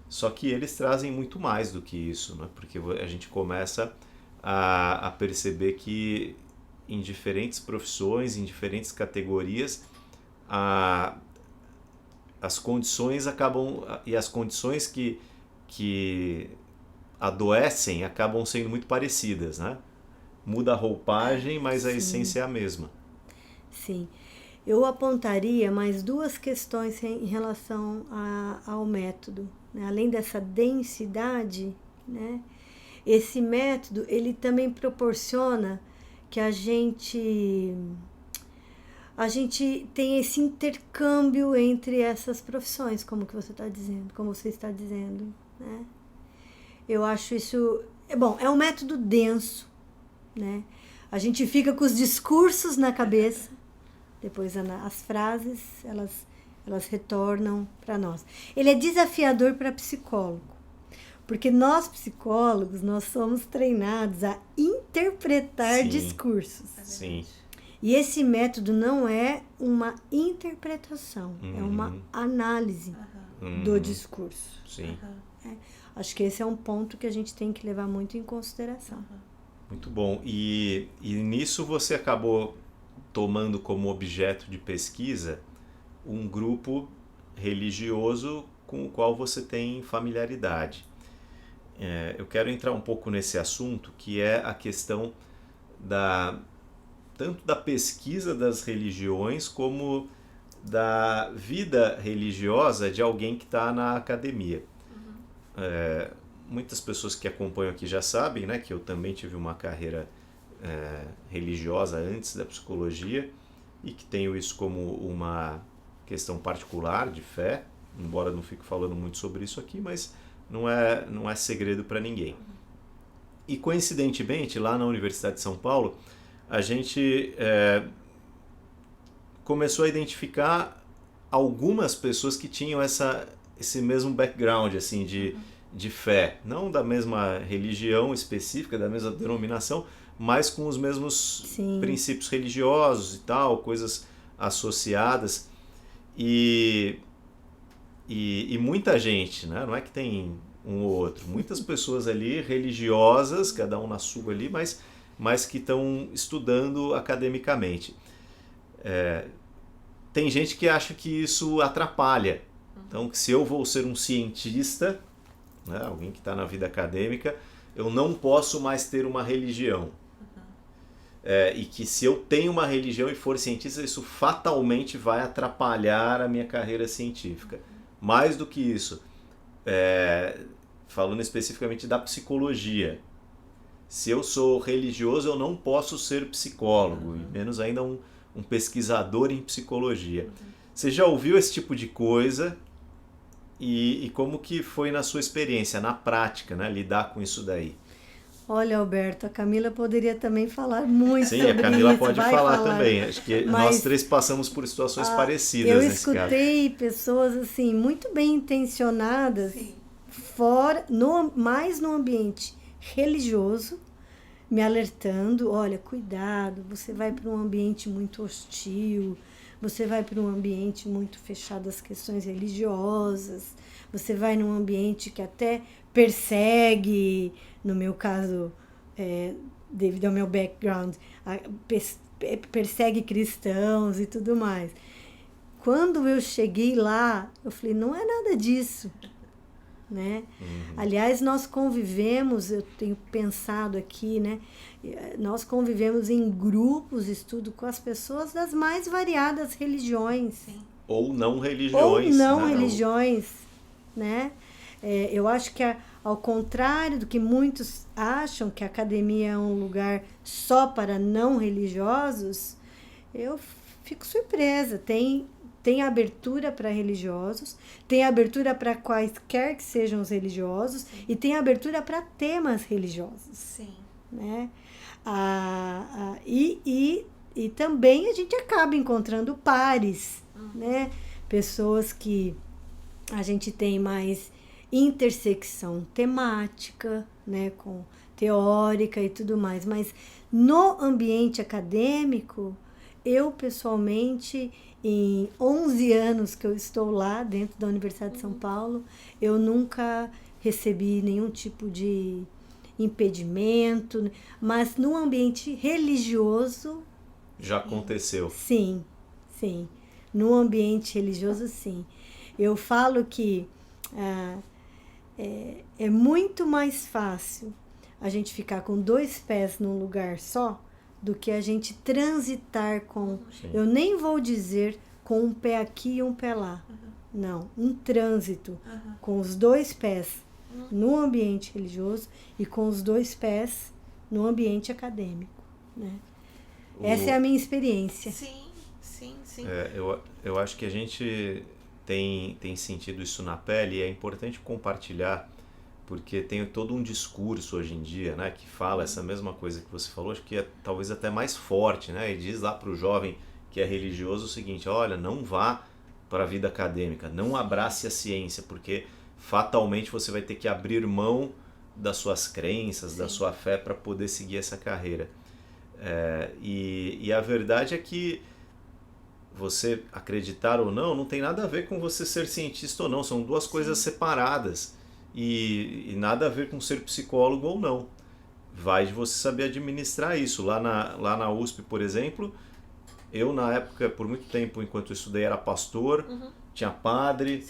só que eles trazem muito mais do que isso, né? Porque a gente começa a perceber que em diferentes profissões, em diferentes categorias, as condições acabam, e as condições que adoecem acabam sendo muito parecidas, né? Muda a roupagem, mas a essência é a mesma. Sim. Eu apontaria mais duas questões em relação ao método. Né? Além dessa densidade, né? Esse método, ele também proporciona que a gente tem esse intercâmbio entre essas profissões, como você está dizendo, né? Eu acho isso... é um método denso, né? A gente fica com os discursos na cabeça, depois as frases, elas retornam para nós. Ele é desafiador para psicólogo, porque nós psicólogos, nós somos treinados a interpretar discursos. Sim. E esse método não é uma interpretação, é uma análise do discurso. Sim. Acho que esse é um ponto que a gente tem que levar muito em consideração. Muito bom. E nisso você acabou tomando como objeto de pesquisa um grupo religioso com o qual você tem familiaridade. Eu quero entrar um pouco nesse assunto, que é a questão tanto da pesquisa das religiões como da vida religiosa de alguém que está na academia. Muitas pessoas que acompanham aqui já sabem, né, que eu também tive uma carreira religiosa antes da psicologia e que tenho isso como uma questão particular de fé, embora não fique falando muito sobre isso aqui, mas não é segredo para ninguém. E coincidentemente, lá na Universidade de São Paulo, a gente começou a identificar algumas pessoas que tinham esse mesmo background assim, de fé. Não da mesma religião específica, da mesma denominação, mas com os mesmos princípios religiosos e tal, coisas associadas. E muita gente, né? Não é que tem um ou outro, muitas pessoas ali religiosas, cada um na sua ali, mas que estão estudando academicamente. Tem gente que acha que isso atrapalha. Então, que se eu vou ser um cientista, né, alguém que está na vida acadêmica, eu não posso mais ter uma religião. E que se eu tenho uma religião e for cientista, isso fatalmente vai atrapalhar a minha carreira científica. Mais do que isso, falando especificamente da psicologia, se eu sou religioso, eu não posso ser psicólogo, e menos ainda um pesquisador em psicologia. Você já ouviu esse tipo de coisa? E como que foi na sua experiência, na prática, né, lidar com isso daí? Olha, Alberto, a Camila poderia também falar muito sobre isso. Sim, a Camila pode falar também. Acho que nós três passamos por situações parecidas nesse caso. Eu escutei pessoas assim muito bem intencionadas, mais no ambiente religioso, me alertando, olha, cuidado, você vai para um ambiente muito hostil, você vai para um ambiente muito fechado às questões religiosas, você vai num ambiente que até persegue, no meu caso, devido ao meu background, persegue cristãos e tudo mais. Quando eu cheguei lá, eu falei, não é nada disso, né? Aliás, nós convivemos, eu tenho pensado aqui, né? Nós convivemos em grupos de estudo com as pessoas das mais variadas religiões. Sim. Ou não religiões. Né? Eu acho que, ao contrário do que muitos acham, que a academia é um lugar só para não religiosos, eu fico surpresa. Tem abertura para religiosos, tem abertura para quaisquer que sejam os religiosos, e tem abertura para temas religiosos. Sim. Né? E também a gente acaba encontrando pares, né? Pessoas que a gente tem mais intersecção temática, né? Com teórica e tudo mais. Mas no ambiente acadêmico, eu pessoalmente, em 11 anos que eu estou lá dentro da Universidade de São Paulo, eu nunca recebi nenhum tipo de impedimento, mas no ambiente religioso... Já aconteceu? Sim. No ambiente religioso, sim. Eu falo que é muito mais fácil a gente ficar com 2 pés num lugar só do que a gente transitar com... Sim. Eu nem vou dizer com um pé aqui e um pé lá. Não, um trânsito com os 2 pés no ambiente religioso e com os 2 pés no ambiente acadêmico, né? Essa é a minha experiência. Sim. Eu acho que a gente tem sentido isso na pele, e é importante compartilhar, porque tem todo um discurso hoje em dia, né, que fala essa mesma coisa que você falou, acho que é talvez até mais forte, né, e diz lá para o jovem que é religioso o seguinte: olha, não vá para a vida acadêmica, não abrace a ciência, porque fatalmente você vai ter que abrir mão das suas crenças, da sua fé, para poder seguir essa carreira. E a verdade é que você acreditar ou não tem nada a ver com você ser cientista ou não, são 2 coisas separadas, e nada a ver com ser psicólogo ou não. Vai de você saber administrar isso. Lá na USP, por exemplo, eu na época, por muito tempo, enquanto eu estudei, era pastor, tinha padre,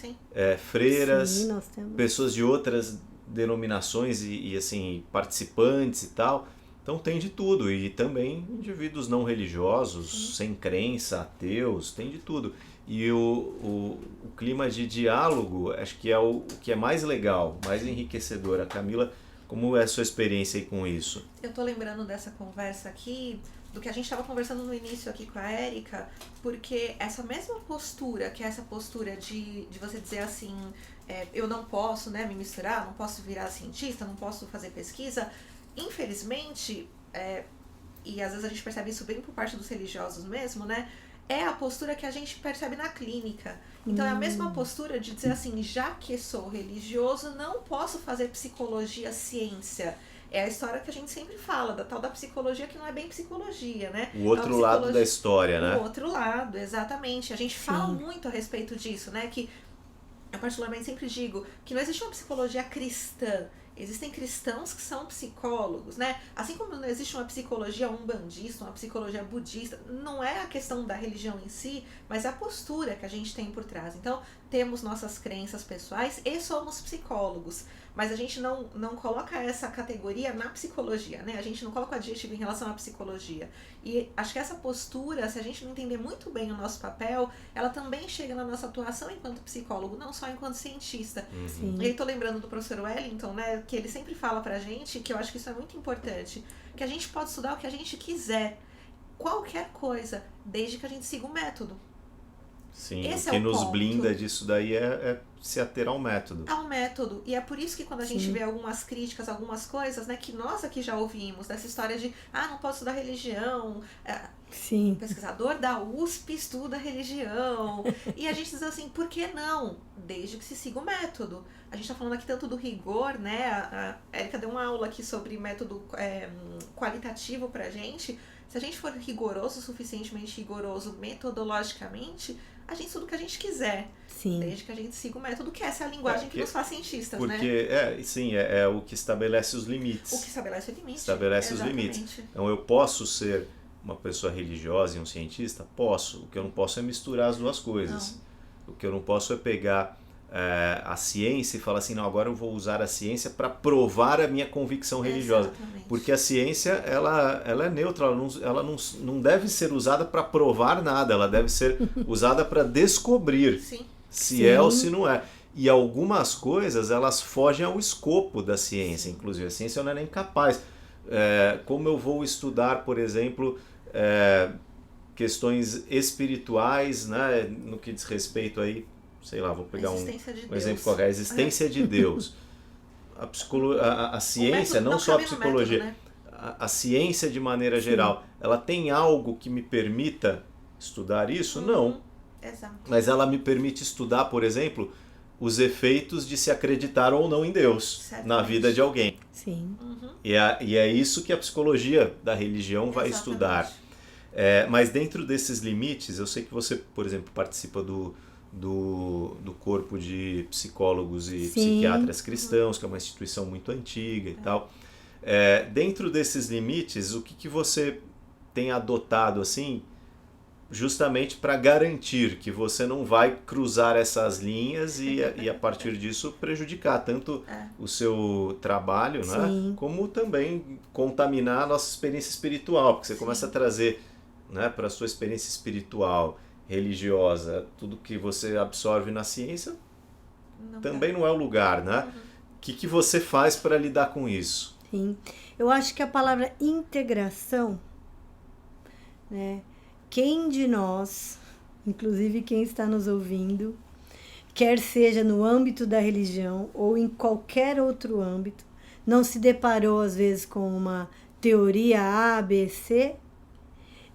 freiras, pessoas de outras denominações e assim, participantes e tal. Então tem de tudo, e também indivíduos não religiosos, sem crença, ateus, tem de tudo. E o clima de diálogo, acho que é o que é mais legal, mais enriquecedor. A Camila, como é a sua experiência aí com isso? Eu tô lembrando dessa conversa aqui, do que a gente estava conversando no início aqui com a Érica, porque essa mesma postura, que é essa postura de você dizer assim, eu não posso, né, me misturar, não posso virar cientista, não posso fazer pesquisa, infelizmente, e às vezes a gente percebe isso bem por parte dos religiosos mesmo, né, é a postura que a gente percebe na clínica. Então é a mesma postura de dizer assim, já que sou religioso, não posso fazer psicologia ciência. É a história que a gente sempre fala, da tal da psicologia que não é bem psicologia, né? O outro lado da história, né? O outro lado, exatamente. A gente fala muito a respeito disso, né? Que eu particularmente sempre digo que não existe uma psicologia cristã. Existem cristãos que são psicólogos, né? Assim como não existe uma psicologia umbandista, uma psicologia budista, não é a questão da religião em si, mas a postura que a gente tem por trás. Então, temos nossas crenças pessoais e somos psicólogos, mas a gente não coloca essa categoria na psicologia, né? A gente não coloca o adjetivo em relação à psicologia. E acho que essa postura, se a gente não entender muito bem o nosso papel, ela também chega na nossa atuação enquanto psicólogo, não só enquanto cientista. Sim. E aí tô lembrando do professor Wellington, né, que ele sempre fala pra gente, que eu acho que isso é muito importante, que a gente pode estudar o que a gente quiser, qualquer coisa, desde que a gente siga o método. Sim, Esse o que é o nos ponto. blinda disso daí é se ater ao método. Ao método. E é por isso que quando a gente vê algumas críticas, algumas coisas, né, que nós aqui já ouvimos, dessa história de, não posso estudar religião, Sim. o pesquisador da USP estuda religião, e a gente diz assim, por que não? Desde que se siga o método. A gente tá falando aqui tanto do rigor, né, a Érica deu uma aula aqui sobre método qualitativo pra gente. Se a gente for rigoroso, suficientemente rigoroso metodologicamente, a gente estuda o que a gente quiser. Sim. Desde que a gente siga o método, que essa é a linguagem que nos faz cientistas, porque, né? Sim, é o que estabelece os limites. O que estabelece o limite. Estabelece Exatamente. os limites. Então, eu posso ser uma pessoa religiosa e um cientista? Posso. O que eu não posso é misturar as duas coisas. Não. O que eu não posso é pegar a ciência e falar assim, não, agora eu vou usar a ciência para provar a minha convicção religiosa. Exatamente. Porque a ciência, ela é neutra, ela não deve ser usada para provar nada, ela deve ser usada para descobrir se é ou se não é. E algumas coisas, elas fogem ao escopo da ciência, inclusive a ciência não é nem capaz. Como eu vou estudar, por exemplo, questões espirituais, né, no que diz respeito aí, sei lá, vou pegar um exemplo qualquer, a existência de Deus. A ciência, não só a psicologia, método, né? a ciência de maneira geral, ela tem algo que me permita estudar isso? Não. Exato. Mas ela me permite estudar, por exemplo, os efeitos de se acreditar ou não em Deus na vida de alguém. Sim. E é isso que a psicologia da religião vai estudar. Mas dentro desses limites, eu sei que você, por exemplo, participa do corpo de psicólogos e psiquiatras cristãos, que é uma instituição muito antiga e tal. Dentro desses limites, o que você tem adotado assim, justamente para garantir que você não vai cruzar essas linhas e a partir disso prejudicar tanto o seu trabalho, né, como também contaminar a nossa experiência espiritual, porque você começa a trazer, né, para a sua experiência espiritual, religiosa, tudo que você absorve na ciência também não é o lugar, né? O que você faz para lidar com isso? Sim, eu acho que a palavra integração, né? Quem de nós, inclusive quem está nos ouvindo, quer seja no âmbito da religião ou em qualquer outro âmbito, não se deparou às vezes com uma teoria A, B, C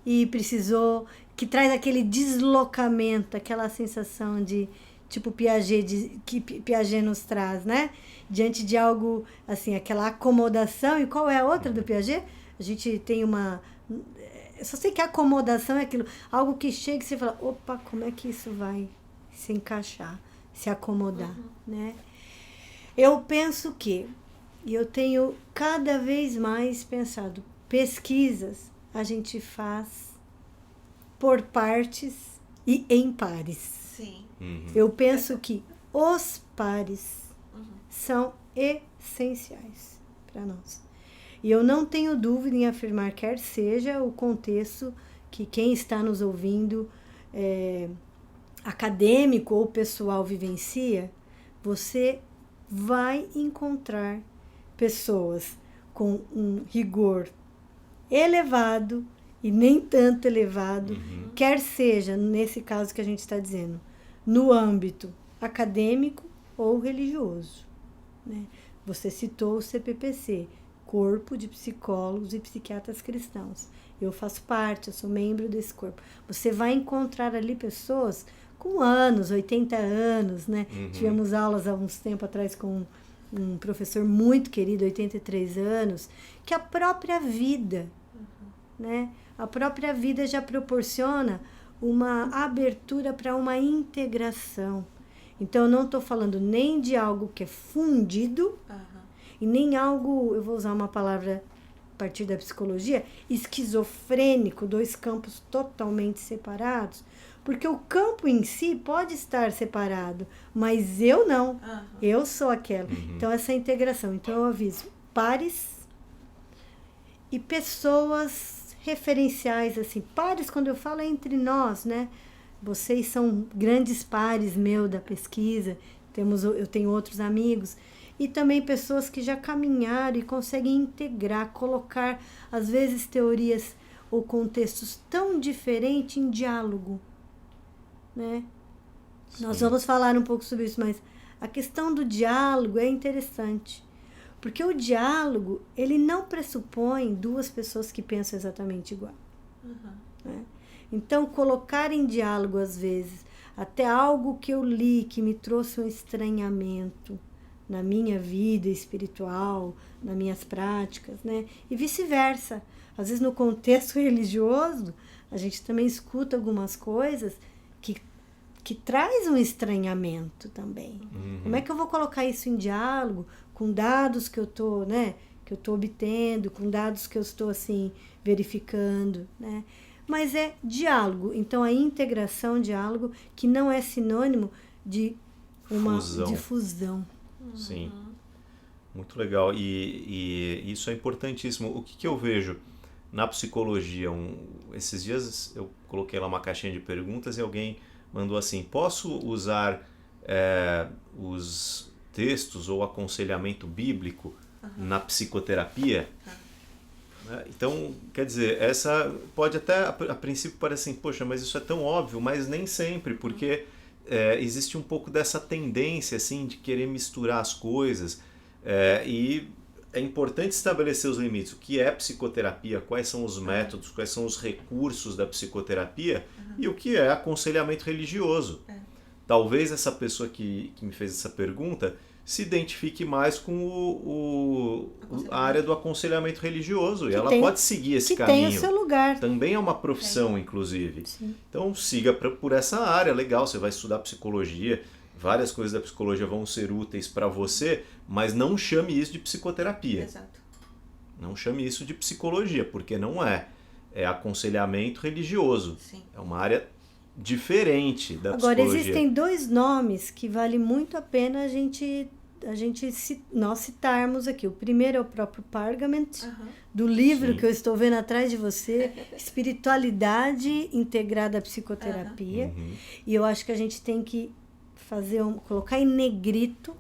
e precisou, que traz aquele deslocamento, aquela sensação de, tipo Piaget, que Piaget nos traz, né? Diante de algo, assim, aquela acomodação. E qual é a outra do Piaget? A gente tem uma... Eu só sei que a acomodação é aquilo, algo que chega e você fala, opa, como é que isso vai se encaixar, se acomodar, né? Eu penso que, e eu tenho cada vez mais pensado, pesquisas a gente faz por partes e em pares. Sim. Eu penso que os pares são essenciais para nós. E eu não tenho dúvida em afirmar, quer seja o contexto que quem está nos ouvindo, acadêmico ou pessoal, vivencia, você vai encontrar pessoas com um rigor elevado e nem tanto elevado, quer seja, nesse caso que a gente está dizendo, no âmbito acadêmico ou religioso, né? Você citou o CPPC, Corpo de Psicólogos e Psiquiatras Cristãos. Eu faço parte, eu sou membro desse corpo. Você vai encontrar ali pessoas com anos, 80 anos, né? Tivemos aulas há uns tempo atrás com um professor muito querido, 83 anos, que a própria vida, né? A própria vida já proporciona uma abertura para uma integração. Então, eu não estou falando nem de algo que é fundido, e nem algo, eu vou usar uma palavra a partir da psicologia, esquizofrênico, dois campos totalmente separados, porque o campo em si pode estar separado, mas eu não, eu sou aquela. Então, essa integração. Então, eu aviso pares e pessoas referenciais, assim, pares, quando eu falo, é entre nós, né? Vocês são grandes pares meu da pesquisa, eu tenho outros amigos, e também pessoas que já caminharam e conseguem integrar, colocar, às vezes, teorias ou contextos tão diferentes em diálogo, né? Sim. Nós vamos falar um pouco sobre isso, mas a questão do diálogo é interessante, porque o diálogo, ele não pressupõe duas pessoas que pensam exatamente igual. Né? Então, colocar em diálogo, às vezes, até algo que eu li, que me trouxe um estranhamento na minha vida espiritual, nas minhas práticas, né? E vice-versa. Às vezes, no contexto religioso, a gente também escuta algumas coisas que traz um estranhamento também. Como é que eu vou colocar isso em diálogo com dados que eu estou, né, que eu estou obtendo, com dados que eu estou assim verificando, né? Mas é diálogo. Então, a integração, diálogo, que não é sinônimo de uma difusão. Sim, muito legal. E isso é importantíssimo. O que eu vejo na psicologia? Esses dias eu coloquei lá uma caixinha de perguntas e alguém mandou assim: posso usar os textos ou aconselhamento bíblico na psicoterapia? Então, quer dizer, essa pode até a princípio parecer assim, poxa, mas isso é tão óbvio, mas nem sempre, porque existe um pouco dessa tendência assim de querer misturar as coisas, e é importante estabelecer os limites. O que é psicoterapia, quais são os métodos, quais são os recursos da psicoterapia e o que é aconselhamento religioso. Talvez essa pessoa que me fez essa pergunta se identifique mais com a área do aconselhamento religioso, e ela pode seguir esse caminho. Tem o seu lugar. Também é uma profissão, inclusive. Sim. Então siga por essa área, legal, você vai estudar psicologia, várias coisas da psicologia vão ser úteis para você, mas não chame isso de psicoterapia. Exato. Não chame isso de psicologia, porque não é. É aconselhamento religioso. Sim. É uma área diferente da psicologia. Agora, existem dois nomes que vale muito a pena nós citarmos aqui. O primeiro é o próprio Pargament, do livro que eu estou vendo atrás de você, Espiritualidade Integrada à Psicoterapia. E eu acho que a gente tem que colocar em negrito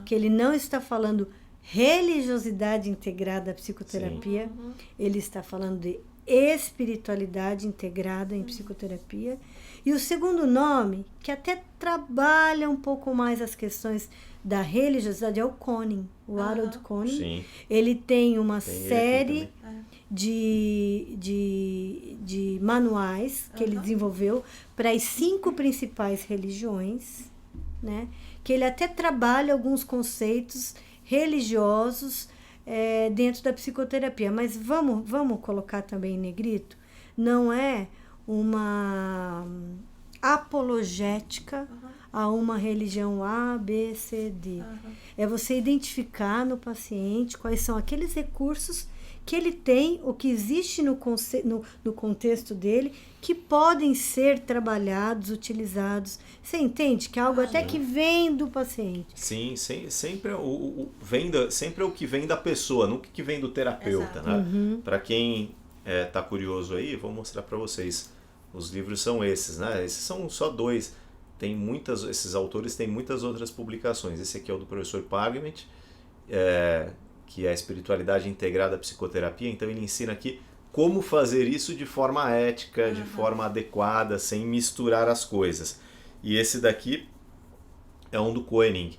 que ele não está falando religiosidade integrada à psicoterapia, ele está falando de espiritualidade integrada em psicoterapia. E o segundo nome, que até trabalha um pouco mais as questões da religiosidade, é o Koning, o Harold Koning. Sim. Ele tem uma série de manuais que ele desenvolveu para as 5 principais religiões, né? Que ele até trabalha alguns conceitos religiosos dentro da psicoterapia. Mas vamos colocar também em negrito, não é uma apologética a uma religião A, B, C, D. É você identificar no paciente quais são aqueles recursos que ele tem, o que existe no contexto dele, que podem ser trabalhados, utilizados. Você entende? Que é algo até que vem do paciente. Sim, sempre é o que vem da pessoa, nunca que vem do terapeuta. Né? Para quem está curioso aí, vou mostrar para vocês. Os livros são esses, né? Esses são só 2. Esses autores têm muitas outras publicações. Esse aqui é o do professor Pargament, que é a espiritualidade integrada à psicoterapia. Então ele ensina aqui como fazer isso de forma ética, de forma adequada, sem misturar as coisas. E esse daqui é um do Koenig,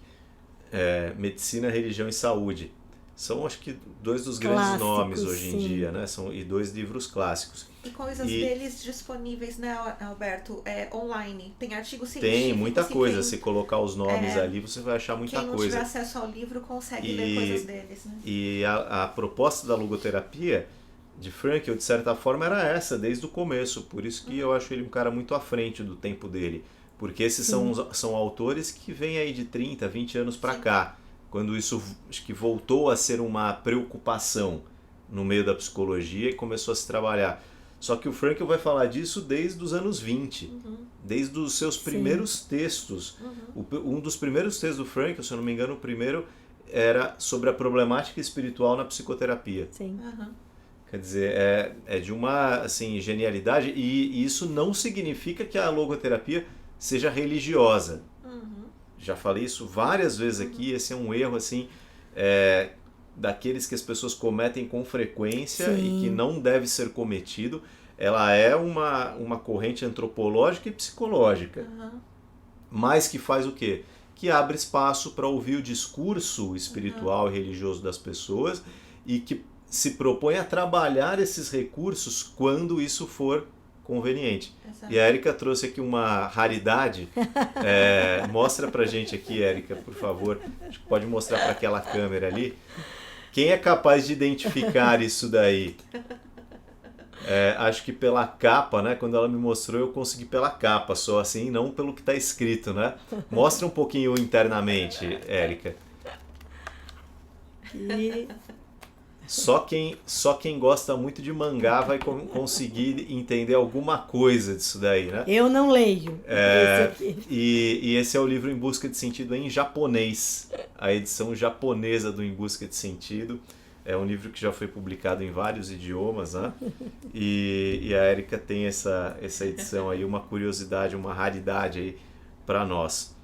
Medicina, Religião e Saúde. São, acho que, dois dos grandes Clássicos, nomes hoje em sim. dia, né? E dois livros clássicos. E coisas deles disponíveis, né, Alberto? Online. Tem artigos científicos. Tem muita coisa. Quem, Se colocar os nomes ali, você vai achar muita quem não coisa. tiver acesso ao livro consegue ler coisas deles, né? E a proposta da logoterapia de Frankl, de certa forma, era essa, desde o começo. Por isso que eu acho ele um cara muito à frente do tempo dele. Porque esses são autores que vêm aí de 30, 20 anos para cá. Quando isso, acho que voltou a ser uma preocupação no meio da psicologia e começou a se trabalhar. Só que o Frankl vai falar disso desde os anos 20, desde os seus primeiros textos. Um dos primeiros textos do Frankl, se eu não me engano, o primeiro era sobre a problemática espiritual na psicoterapia. Sim. Quer dizer, é de uma assim, genialidade, e isso não significa que a logoterapia seja religiosa. Já falei isso várias vezes aqui, esse é um erro assim, daqueles que as pessoas cometem com frequência e que não deve ser cometido. Ela é uma corrente antropológica e psicológica, mas que faz o quê? Que abre espaço para ouvir o discurso espiritual e religioso das pessoas e que se propõe a trabalhar esses recursos quando isso for conveniente. Exato. E a Érica trouxe aqui uma raridade. Mostra pra gente aqui, Érica, por favor. Acho que pode mostrar para aquela câmera ali. Quem é capaz de identificar isso daí? Acho que pela capa, né? Quando ela me mostrou, eu consegui pela capa só, assim, não pelo que está escrito, né? Mostra um pouquinho internamente, Érica. Só quem gosta muito de mangá vai conseguir entender alguma coisa disso daí, né? Eu não leio. E esse é o livro Em Busca de Sentido em japonês, a edição japonesa do Em Busca de Sentido. É um livro que já foi publicado em vários idiomas, né? E a Érica tem essa edição aí, uma curiosidade, uma raridade aí para nós.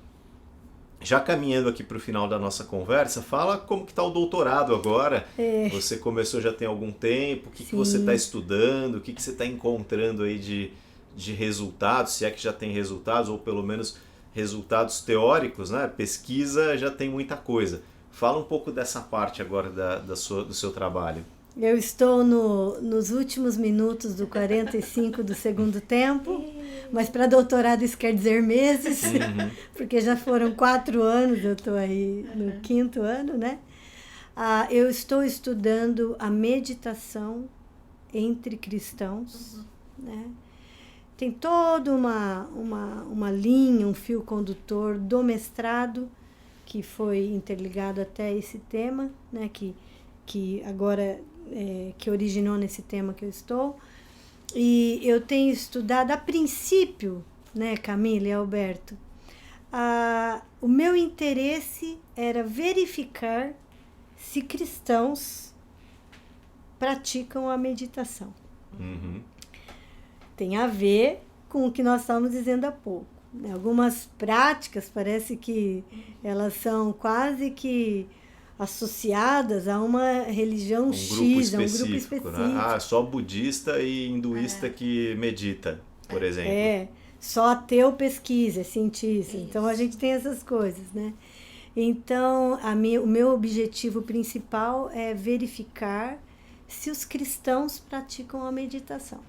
Já caminhando aqui para o final da nossa conversa, fala como que está o doutorado agora. Você começou já tem algum tempo, o que você está estudando, o que você está encontrando aí de resultados, se é que já tem resultados, ou pelo menos resultados teóricos, né? Pesquisa já tem muita coisa. Fala um pouco dessa parte agora do seu trabalho. Eu estou nos últimos minutos do 45 do segundo tempo, mas para doutorado isso quer dizer meses, porque já foram 4 anos, eu estou aí no 5º ano, né? Eu estou estudando a meditação entre cristãos, né? Tem toda uma linha, um fio condutor do mestrado que foi interligado até esse tema, né? Que agora que originou nesse tema que eu estou. E eu tenho estudado, a princípio, né, Camila e Alberto, o meu interesse era verificar se cristãos praticam a meditação. Tem a ver com o que nós estávamos dizendo há pouco. Né? Algumas práticas parece que elas são quase que associadas a uma religião X, a um grupo específico. Né? Só budista e hinduísta que medita, por exemplo. Só ateu pesquisa, é cientista. Isso. Então a gente tem essas coisas, né? Então o meu objetivo principal é verificar se os cristãos praticam a meditação.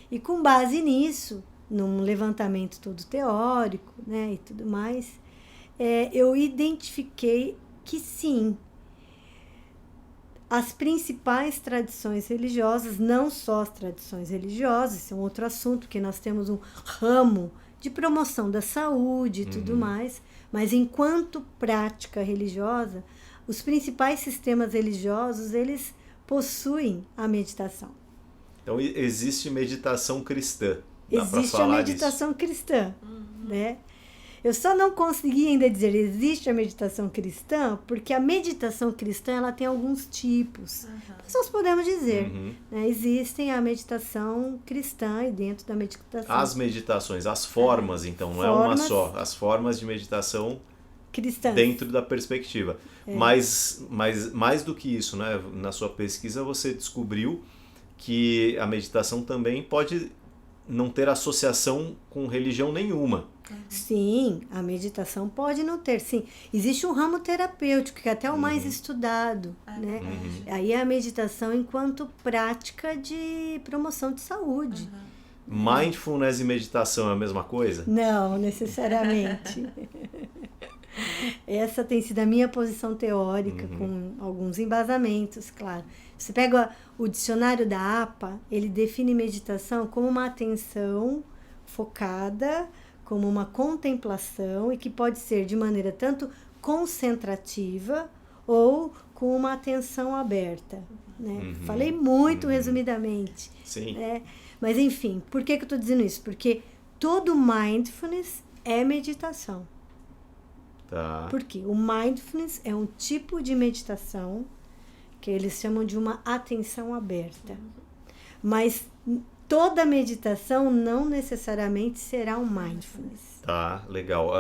E com base nisso, num levantamento todo teórico, né, e tudo mais, eu identifiquei que sim, as principais tradições religiosas, não só as tradições religiosas, isso é um outro assunto, porque nós temos um ramo de promoção da saúde e tudo mais, mas enquanto prática religiosa, os principais sistemas religiosos, eles possuem a meditação. Então existe meditação cristã. Existe a meditação cristã, né? Eu só não consegui ainda dizer existe a meditação cristã, porque a meditação cristã ela tem alguns tipos. Mas nós podemos dizer, né? Existem a meditação cristã e dentro da meditação... As meditações, as formas, então, não é uma só. As formas de meditação cristã dentro da perspectiva. Mas mais do que isso, né? Na sua pesquisa você descobriu que a meditação também pode não ter associação com religião nenhuma. Sim, a meditação pode não ter, sim. Existe um ramo terapêutico, que é até o mais estudado, né? Aí é a meditação enquanto prática de promoção de saúde. Mindfulness e meditação é a mesma coisa? Não, necessariamente. Essa tem sido a minha posição teórica, com alguns embasamentos, claro. Você pega o dicionário da APA, ele define meditação como uma atenção focada, como uma contemplação, e que pode ser de maneira tanto concentrativa ou com uma atenção aberta. Né? Falei muito resumidamente. Sim. Né? Mas, enfim, por que eu estou dizendo isso? Porque todo mindfulness é meditação. Tá. Porque o mindfulness é um tipo de meditação que eles chamam de uma atenção aberta. Mas toda meditação não necessariamente será um mindfulness. Tá, legal.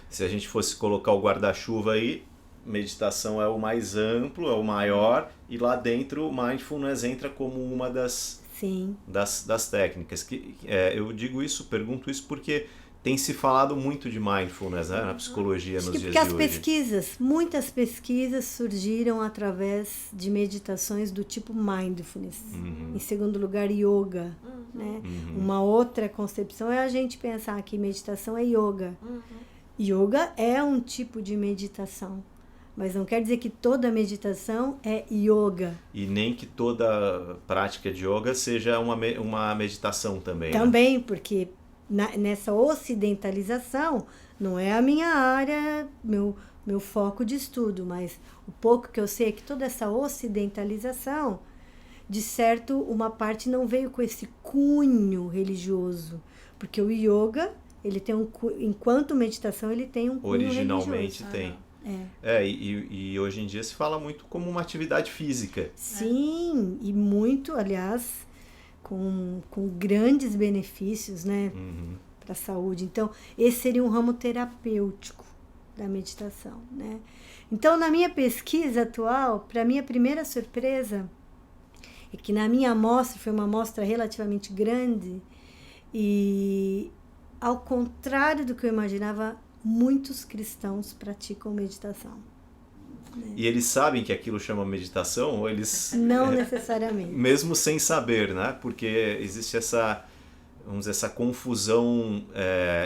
Se a gente fosse colocar o guarda-chuva aí, meditação é o mais amplo, é o maior, e lá dentro o mindfulness entra como uma das técnicas. Eu digo isso, pergunto isso porque tem se falado muito de mindfulness, né, na psicologia nos dias de hoje. Porque muitas pesquisas surgiram através de meditações do tipo mindfulness. Em segundo lugar, yoga. Né? Uma outra concepção é a gente pensar que meditação é yoga. Yoga é um tipo de meditação. Mas não quer dizer que toda meditação é yoga. E nem que toda prática de yoga seja uma meditação também. Também, né? Porque nessa ocidentalização não é a minha área, meu foco de estudo, mas o pouco que eu sei é que toda essa ocidentalização, de certo, uma parte não veio com esse cunho religioso. Porque o yoga, ele tem enquanto meditação, ele tem um cunho originalmente religioso. Tem. E hoje em dia se fala muito como uma atividade física. Sim, e muito, aliás, com grandes benefícios, né, para a saúde. Então, esse seria um ramo terapêutico da meditação, né? Então, na minha pesquisa atual, para mim, a primeira surpresa é que na minha amostra, foi uma amostra relativamente grande, e ao contrário do que eu imaginava, muitos cristãos praticam meditação. E eles sabem que aquilo chama meditação ou eles... Não necessariamente. Mesmo sem saber, né? Porque existe essa confusão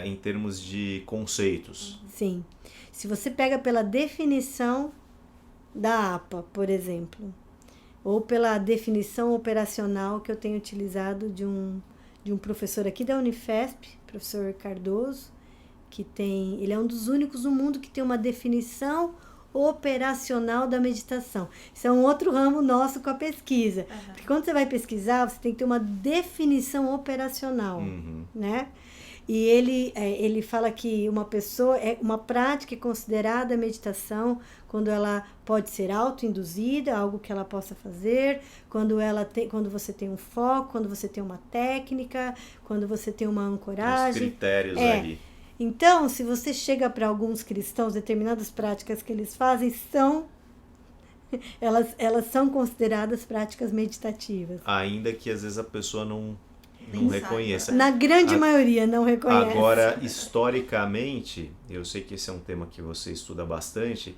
em termos de conceitos. Sim. Se você pega pela definição da APA, por exemplo, ou pela definição operacional que eu tenho utilizado de um professor aqui da Unifesp, professor Cardoso, ele é um dos únicos no mundo que tem uma definição operacional da meditação. Isso é um outro ramo nosso com a pesquisa. Porque quando você vai pesquisar, você tem que ter uma definição operacional, né? E ele fala que uma prática é considerada meditação quando ela pode ser autoinduzida, algo que ela possa fazer, quando você tem um foco, quando você tem uma técnica, quando você tem uma ancoragem. Os critérios ali. Então, se você chega para alguns cristãos, determinadas práticas que eles fazem elas são consideradas práticas meditativas. Ainda que às vezes a pessoa não reconheça. Na grande maioria não reconhece. Agora, historicamente, eu sei que esse é um tema que você estuda bastante,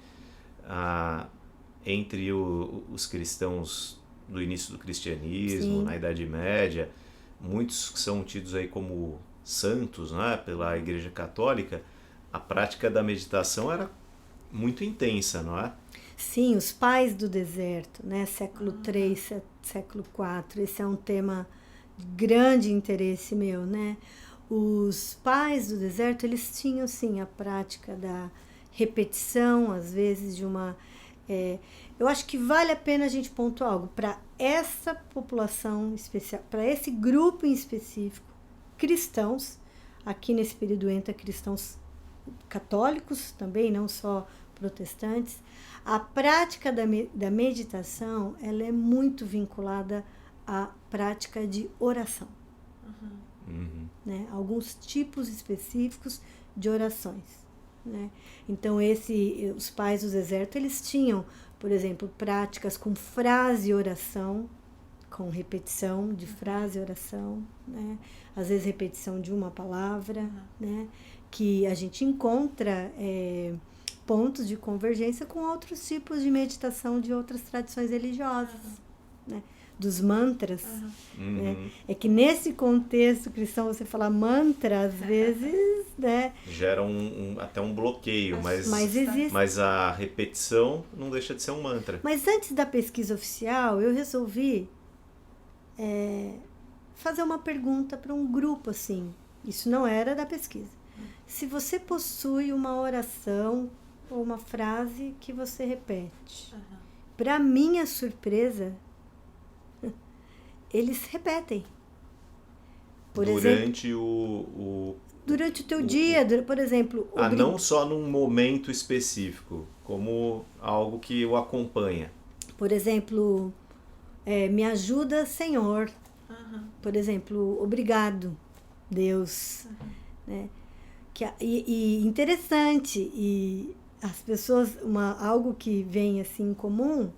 entre os cristãos do início do cristianismo, na Idade Média, muitos que são tidos aí como santos, né, pela Igreja Católica, a prática da meditação era muito intensa, não é? Sim, os pais do deserto, né, século III, século IV, esse é um tema de grande interesse meu, né? Os pais do deserto, eles tinham, sim, a prática da repetição, às vezes, de uma... eu acho que vale a pena a gente pontuar algo para essa população especial, para esse grupo em específico, cristãos, aqui nesse período entra cristãos católicos também, não só protestantes. A prática da meditação, ela é muito vinculada à prática de oração. Né? Alguns tipos específicos de orações. Né? Então, os pais do deserto, eles tinham, por exemplo, práticas com frase e oração, com repetição de frase, oração, né? Às vezes repetição de uma palavra, né? Que a gente encontra pontos de convergência com outros tipos de meditação de outras tradições religiosas, né? Dos mantras. Né? É que nesse contexto cristão, você falar mantra, às vezes, né? Gera até um bloqueio, mas a repetição não deixa de ser um mantra. Mas antes da pesquisa oficial, eu resolvi fazer uma pergunta para um grupo, assim. Isso não era da pesquisa. Se você possui uma oração ou uma frase que você repete. Para minha surpresa, eles repetem. Durante durante o teu dia, por exemplo... não só num momento específico, como algo que o acompanha. Por exemplo, me ajuda, Senhor. Por exemplo, obrigado, Deus. Né? E interessante, e as pessoas, algo que vem assim em comum,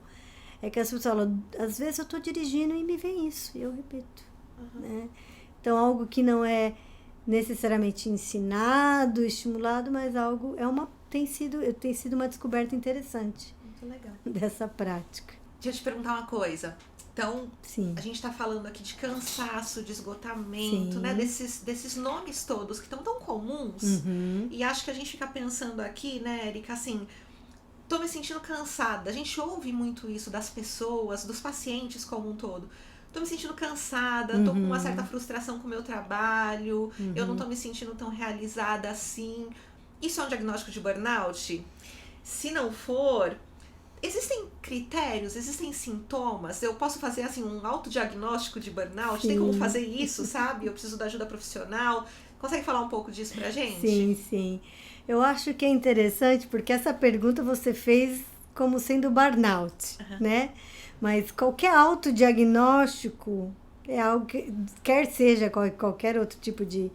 é que as pessoas falam, às vezes eu estou dirigindo e me vem isso, e eu repito. Né? Então, algo que não é necessariamente ensinado, estimulado, mas algo tem sido uma descoberta interessante. Muito legal. Dessa prática. Deixa eu te perguntar uma coisa. Então, Sim. A gente está falando aqui de cansaço, de esgotamento, né? Desses nomes todos que estão tão comuns. E acho que a gente fica pensando aqui, né, Érica, assim, tô me sentindo cansada. A gente ouve muito isso das pessoas, dos pacientes como um todo. Tô me sentindo cansada, tô com uma certa frustração com o meu trabalho, eu não tô me sentindo tão realizada assim. Isso é um diagnóstico de burnout? Se não for, existem critérios, existem sintomas? Eu posso fazer assim um autodiagnóstico de burnout? Sim. Tem como fazer isso, sabe? Eu preciso da ajuda profissional. Consegue falar um pouco disso pra gente? Sim. Eu acho que é interessante porque essa pergunta você fez como sendo burnout, né? Mas qualquer autodiagnóstico é algo que, quer seja qualquer outro tipo de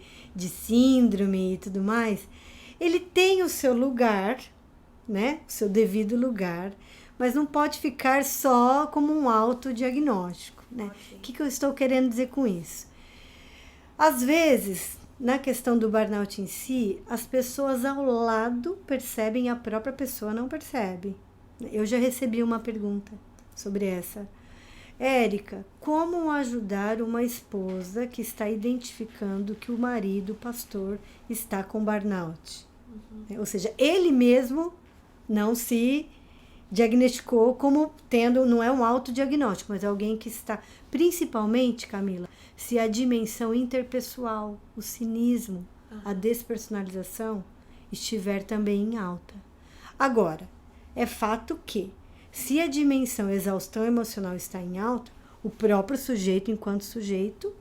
síndrome e tudo mais, ele tem o seu lugar, né? O seu devido lugar, mas não pode ficar só como um autodiagnóstico, né? O que eu estou querendo dizer com isso? Às vezes, na questão do burnout em si, as pessoas ao lado percebem, a própria pessoa não percebe. Eu já recebi uma pergunta sobre essa. Érica, como ajudar uma esposa que está identificando que o marido, o pastor, está com burnout? Ou seja, ele mesmo não se diagnosticou como tendo, não é um autodiagnóstico, mas alguém que está, principalmente, Camila, se a dimensão interpessoal, o cinismo, a despersonalização estiver também em alta. Agora, é fato que, se a dimensão exaustão emocional está em alta, o próprio sujeito, enquanto sujeito,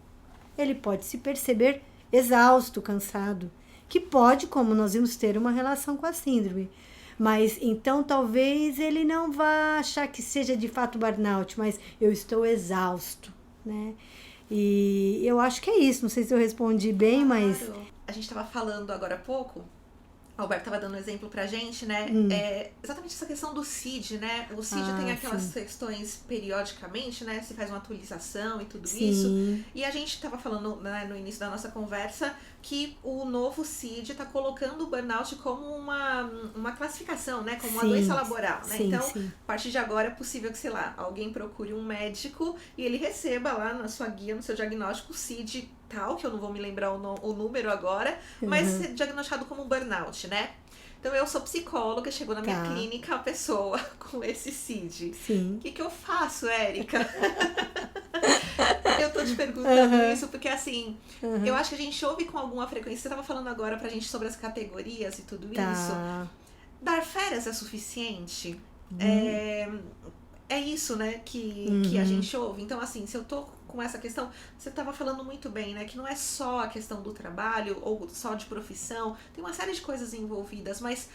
ele pode se perceber exausto, cansado, que pode, como nós vimos, ter uma relação com a síndrome. Mas, então, talvez ele não vá achar que seja de fato burnout, mas eu estou exausto, né? E eu acho que é isso, não sei se eu respondi bem, mas... A gente estava falando agora há pouco, o Alberto estava dando um exemplo pra gente, né? Exatamente essa questão do CID, né? O CID tem aquelas questões periodicamente, né? Se faz uma atualização e tudo isso. E a gente estava falando, né, no início da nossa conversa que o novo CID está colocando o burnout como uma classificação, né? Como uma doença laboral, né? Então, a partir de agora é possível que, sei lá, alguém procure um médico e ele receba lá na sua guia, no seu diagnóstico, o CID tal, que eu não vou me lembrar o número agora, mas diagnosticado como burnout, né? Então, eu sou psicóloga, chegou na minha clínica a pessoa com esse CID. O que eu faço, Érica? Eu tô te perguntando isso porque, assim, eu acho que a gente ouve com alguma frequência. Você tava falando agora pra gente sobre as categorias e tudo isso. Dar férias é suficiente? É isso, né, que a gente ouve. Então, assim, se eu tô com essa questão, você estava falando muito bem, né, que não é só a questão do trabalho ou só de profissão, tem uma série de coisas envolvidas, mas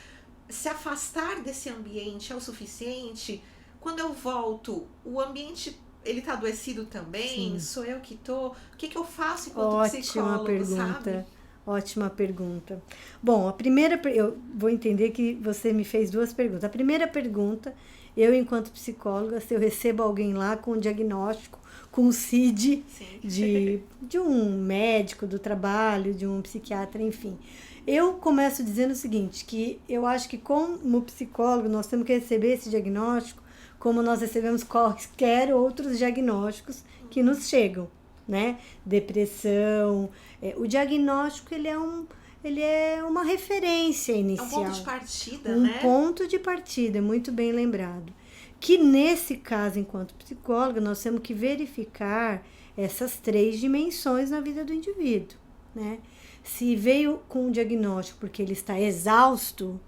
se afastar desse ambiente é o suficiente? Quando eu volto, o ambiente, ele tá adoecido também? Sou eu que tô? O que eu faço enquanto psicólogo, sabe? Ótima pergunta. Bom, a primeira, eu vou entender que você me fez duas perguntas. A primeira pergunta Eu, enquanto psicóloga, se eu recebo alguém lá com um diagnóstico, com um CID de um médico do trabalho, de um psiquiatra, enfim. Eu começo dizendo o seguinte, que eu acho que como psicólogo nós temos que receber esse diagnóstico como nós recebemos quaisquer outros diagnósticos que nos chegam, né? Depressão. O diagnóstico, ele é uma referência inicial. É um ponto de partida, né? Um ponto de partida, muito bem lembrado. Que nesse caso, enquanto psicóloga, nós temos que verificar essas 3 dimensões na vida do indivíduo, né? Se veio com um diagnóstico porque ele está exausto,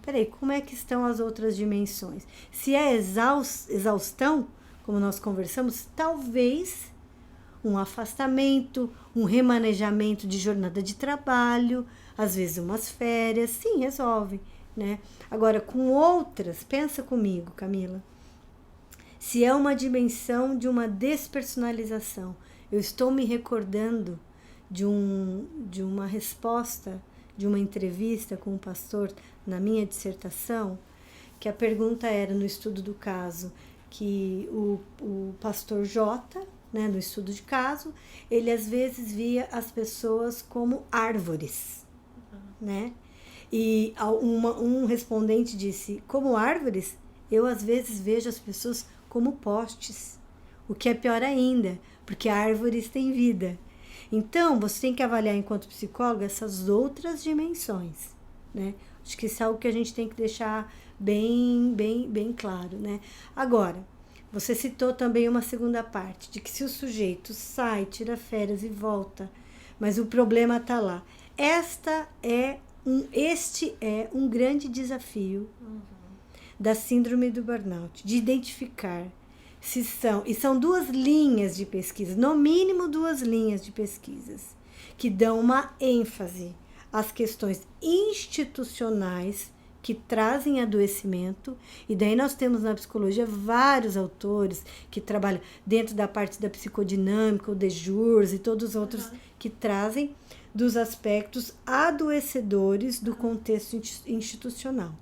peraí, como é que estão as outras dimensões? Se é exaustão, como nós conversamos, talvez um afastamento, um remanejamento de jornada de trabalho, às vezes umas férias, sim, resolve, né? Agora, com outras, pensa comigo, Camila, se é uma dimensão de uma despersonalização, eu estou me recordando de uma resposta, de uma entrevista com um pastor na minha dissertação, que a pergunta era, no estudo do caso, que o pastor J, né, no estudo de caso, ele às vezes via as pessoas como árvores, né? E um respondente disse, como árvores, eu às vezes vejo as pessoas como postes, o que é pior ainda, porque árvores têm vida. Então, você tem que avaliar, enquanto psicólogo, essas outras dimensões, né? Acho que isso é algo que a gente tem que deixar bem claro, né? Agora, você citou também uma segunda parte, de que se o sujeito sai, tira férias e volta, mas o problema está lá. Este é um grande desafio da síndrome do burnout, de identificar são 2 linhas de pesquisa, no mínimo 2 linhas de pesquisas, que dão uma ênfase às questões institucionais que trazem adoecimento, e daí nós temos na psicologia vários autores que trabalham dentro da parte da psicodinâmica, o Dejurs e todos os outros que trazem dos aspectos adoecedores do contexto institucional.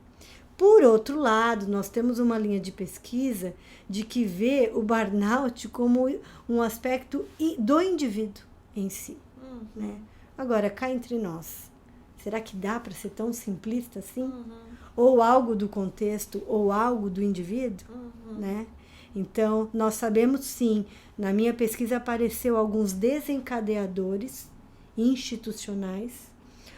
Por outro lado, nós temos uma linha de pesquisa de que vê o burnout como um aspecto do indivíduo em si. Né? Agora, cá entre nós, será que dá para ser tão simplista assim? Ou algo do contexto, ou algo do indivíduo? Né? Então, nós sabemos sim, na minha pesquisa apareceu alguns desencadeadores institucionais,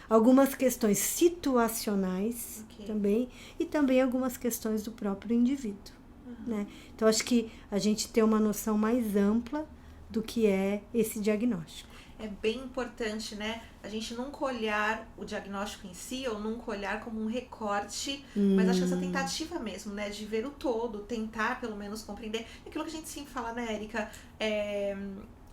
algumas questões situacionais também, e também algumas questões do próprio indivíduo. Né? Então, acho que a gente tem uma noção mais ampla do que é esse diagnóstico. É bem importante, né? A gente nunca olhar o diagnóstico em si, ou nunca olhar como um recorte, mas acho que essa tentativa mesmo, né? De ver o todo, tentar pelo menos compreender. Aquilo que a gente sempre fala, né, Érica?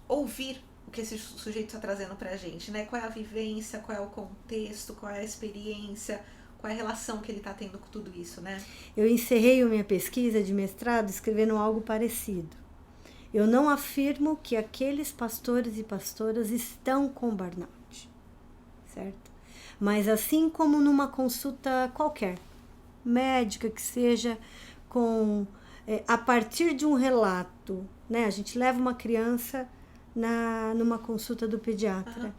Ouvir o que esse sujeito está trazendo pra gente, né? Qual é a vivência, qual é o contexto, qual é a experiência, qual é a relação que ele está tendo com tudo isso, né? Eu encerrei a minha pesquisa de mestrado escrevendo algo parecido. Eu não afirmo que aqueles pastores e pastoras estão com burnout, certo? Mas assim como numa consulta qualquer, médica que seja, a partir de um relato, né? A gente leva uma criança numa consulta do pediatra.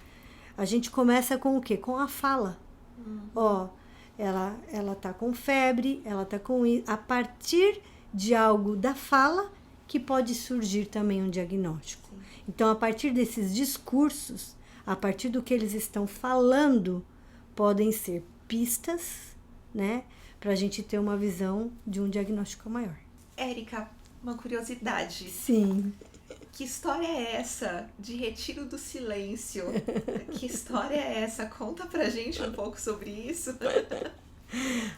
A gente começa com o quê? Com a fala. Ela tá com febre, ela tá com isso. A partir de algo da fala que pode surgir também um diagnóstico. Sim. Então, a partir desses discursos, a partir do que eles estão falando, podem ser pistas, né, para a gente ter uma visão de um diagnóstico maior. Érica, uma curiosidade. Sim. Que história é essa de Retiro do Silêncio? Que história é essa? Conta pra gente um pouco sobre isso.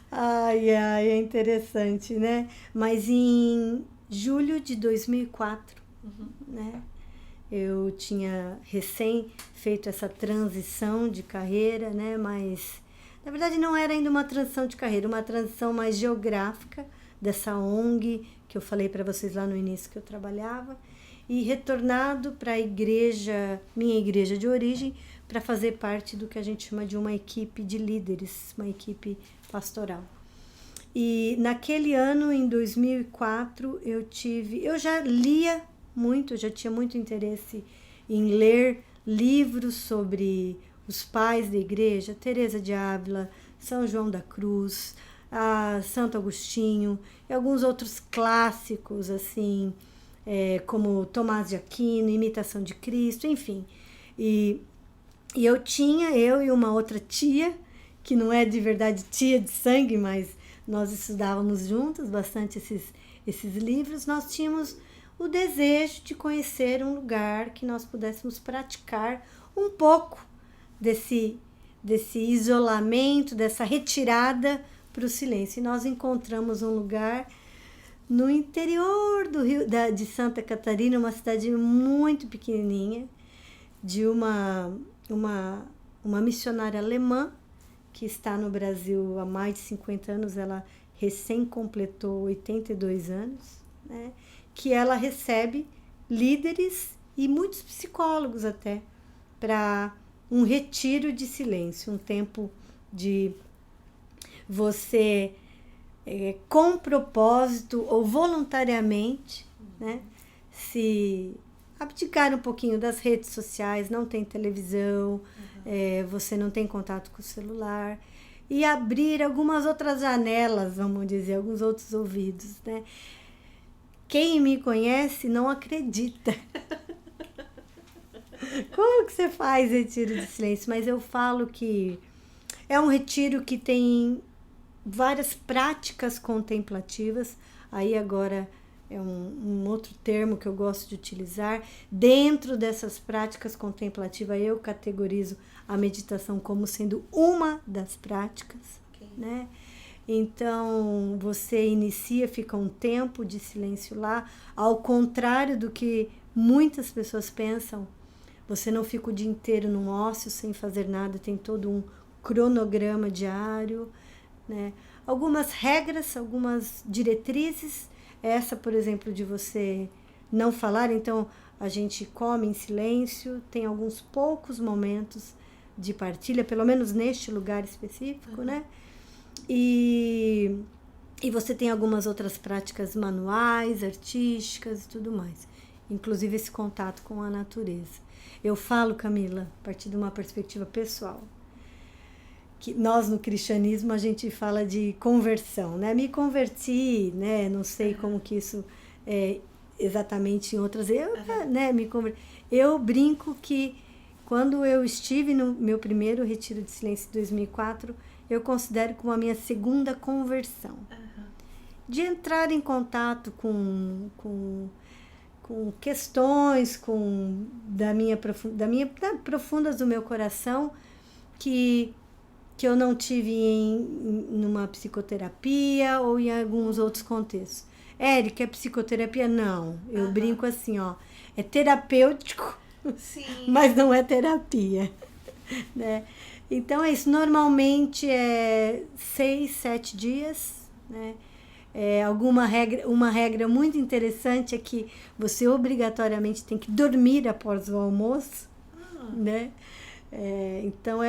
Ai, é interessante, né? Mas em julho de 2004, né? Eu tinha recém feito essa transição de carreira, né? Mas, na verdade, não era ainda uma transição de carreira, uma transição mais geográfica dessa ONG que eu falei para vocês lá no início que eu trabalhava, e retornado para a igreja, minha igreja de origem, para fazer parte do que a gente chama de uma equipe de líderes, uma equipe pastoral. E naquele ano, em 2004, eu já lia muito, eu já tinha muito interesse em ler livros sobre os pais da igreja, Teresa de Ávila, São João da Cruz, Santo Agostinho e alguns outros clássicos, assim, como Tomás de Aquino, Imitação de Cristo, enfim. E eu e uma outra tia, que não é de verdade tia de sangue, mas nós estudávamos juntos bastante esses livros, nós tínhamos o desejo de conhecer um lugar que nós pudéssemos praticar um pouco desse isolamento, dessa retirada para o silêncio. E nós encontramos um lugar no interior de Santa Catarina, uma cidade muito pequenininha, de uma missionária alemã que está no Brasil há mais de 50 anos, ela recém completou 82 anos, né? Que ela recebe líderes e muitos psicólogos até para um retiro de silêncio, um tempo de você, com propósito ou voluntariamente, né, se abdicar um pouquinho das redes sociais, não tem televisão, você não tem contato com o celular, e abrir algumas outras janelas, vamos dizer, alguns outros ouvidos, né? Quem me conhece não acredita. Como que você faz retiro de silêncio? Mas eu falo que é um retiro que tem várias práticas contemplativas. Aí agora é um outro termo que eu gosto de utilizar. Dentro dessas práticas contemplativas, eu categorizo a meditação como sendo uma das práticas, né? Então, você inicia, fica um tempo de silêncio lá, ao contrário do que muitas pessoas pensam, você não fica o dia inteiro num ócio sem fazer nada, tem todo um cronograma diário, né? Algumas regras, algumas diretrizes, essa, por exemplo, de você não falar, então a gente come em silêncio, tem alguns poucos momentos de partilha, pelo menos neste lugar específico, né? E você tem algumas outras práticas manuais, artísticas e tudo mais. Inclusive esse contato com a natureza. Eu falo, Camila, a partir de uma perspectiva pessoal, que nós no cristianismo a gente fala de conversão, né? Me converti, né? Não sei como que isso é exatamente em outras... Eu brinco que quando eu estive no meu primeiro retiro de silêncio em 2004, eu considero como a minha segunda conversão. De entrar em contato com questões profundas do meu coração que eu não tive numa psicoterapia ou em alguns outros contextos. Érica, é psicoterapia? Não. Eu brinco assim, ó, é terapêutico, sim, mas não é terapia, né? Então é isso, normalmente é 6, 7 dias, né? Uma regra muito interessante é que você obrigatoriamente tem que dormir após o almoço, né? Então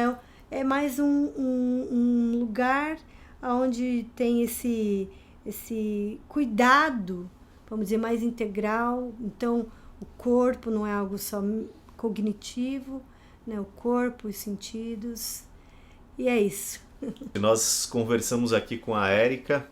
é mais um lugar onde tem esse cuidado, vamos dizer, mais integral. Então o corpo não é algo só cognitivo, né? O corpo, os sentidos, e é isso. Nós conversamos aqui com a Érica.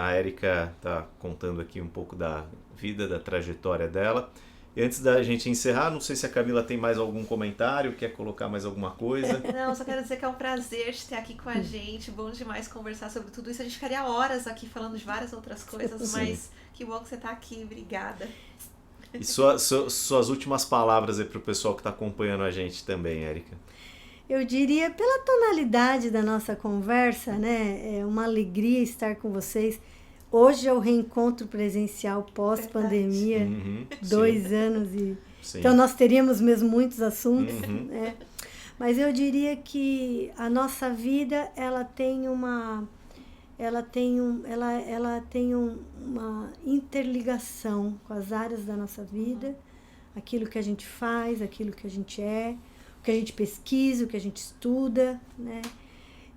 A Érica está contando aqui um pouco da vida, da trajetória dela. E antes da gente encerrar, não sei se a Camila tem mais algum comentário, quer colocar mais alguma coisa. Não, só quero dizer que é um prazer te ter aqui com a gente, bom demais conversar sobre tudo isso. A gente ficaria horas aqui falando de várias outras coisas, sim, mas que bom que você está aqui, obrigada. E suas últimas palavras aí para o pessoal que está acompanhando a gente também, Érica. Eu diria, pela tonalidade da nossa conversa, né? É uma alegria estar com vocês. Hoje é o reencontro presencial pós-pandemia, 2 anos e... Sim. Então nós teríamos mesmo muitos assuntos, né? Mas eu diria que a nossa vida, ela tem uma interligação com as áreas da nossa vida, aquilo que a gente faz, aquilo que a gente é, o que a gente pesquisa, o que a gente estuda, né?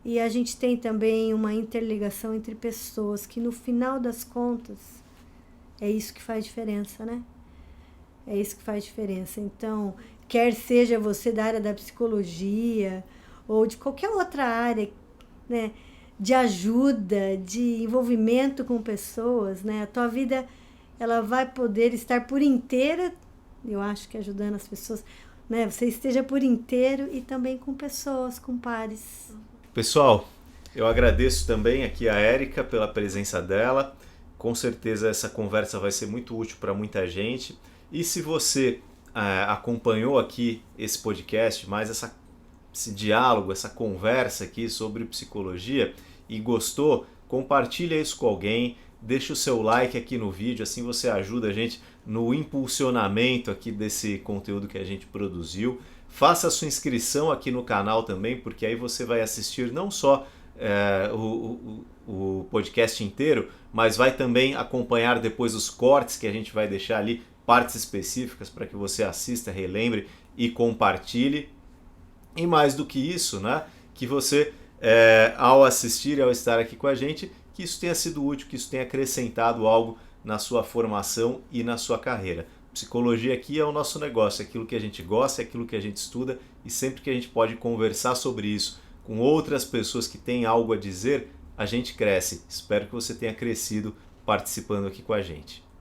E a gente tem também uma interligação entre pessoas, que no final das contas é isso que faz diferença, né? É isso que faz diferença. Então, quer seja você da área da psicologia ou de qualquer outra área, né, de ajuda, de envolvimento com pessoas, né? A tua vida, ela vai poder estar por inteira, eu acho que ajudando as pessoas, né? Você esteja por inteiro e também com pessoas, com pares. Pessoal, eu agradeço também aqui a Érica pela presença dela. Com certeza essa conversa vai ser muito útil para muita gente. E se você acompanhou aqui esse podcast, mais esse diálogo, essa conversa aqui sobre psicologia e gostou, compartilha isso com alguém, deixa o seu like aqui no vídeo, assim você ajuda a gente no impulsionamento aqui desse conteúdo que a gente produziu. Faça a sua inscrição aqui no canal também, porque aí você vai assistir não só o podcast inteiro, mas vai também acompanhar depois os cortes que a gente vai deixar ali, partes específicas para que você assista, relembre e compartilhe. E mais do que isso, né, que você, ao assistir e ao estar aqui com a gente, que isso tenha sido útil, que isso tenha acrescentado algo na sua formação e na sua carreira. Psicologia aqui é o nosso negócio, é aquilo que a gente gosta, é aquilo que a gente estuda, e sempre que a gente pode conversar sobre isso com outras pessoas que têm algo a dizer, a gente cresce. Espero que você tenha crescido participando aqui com a gente.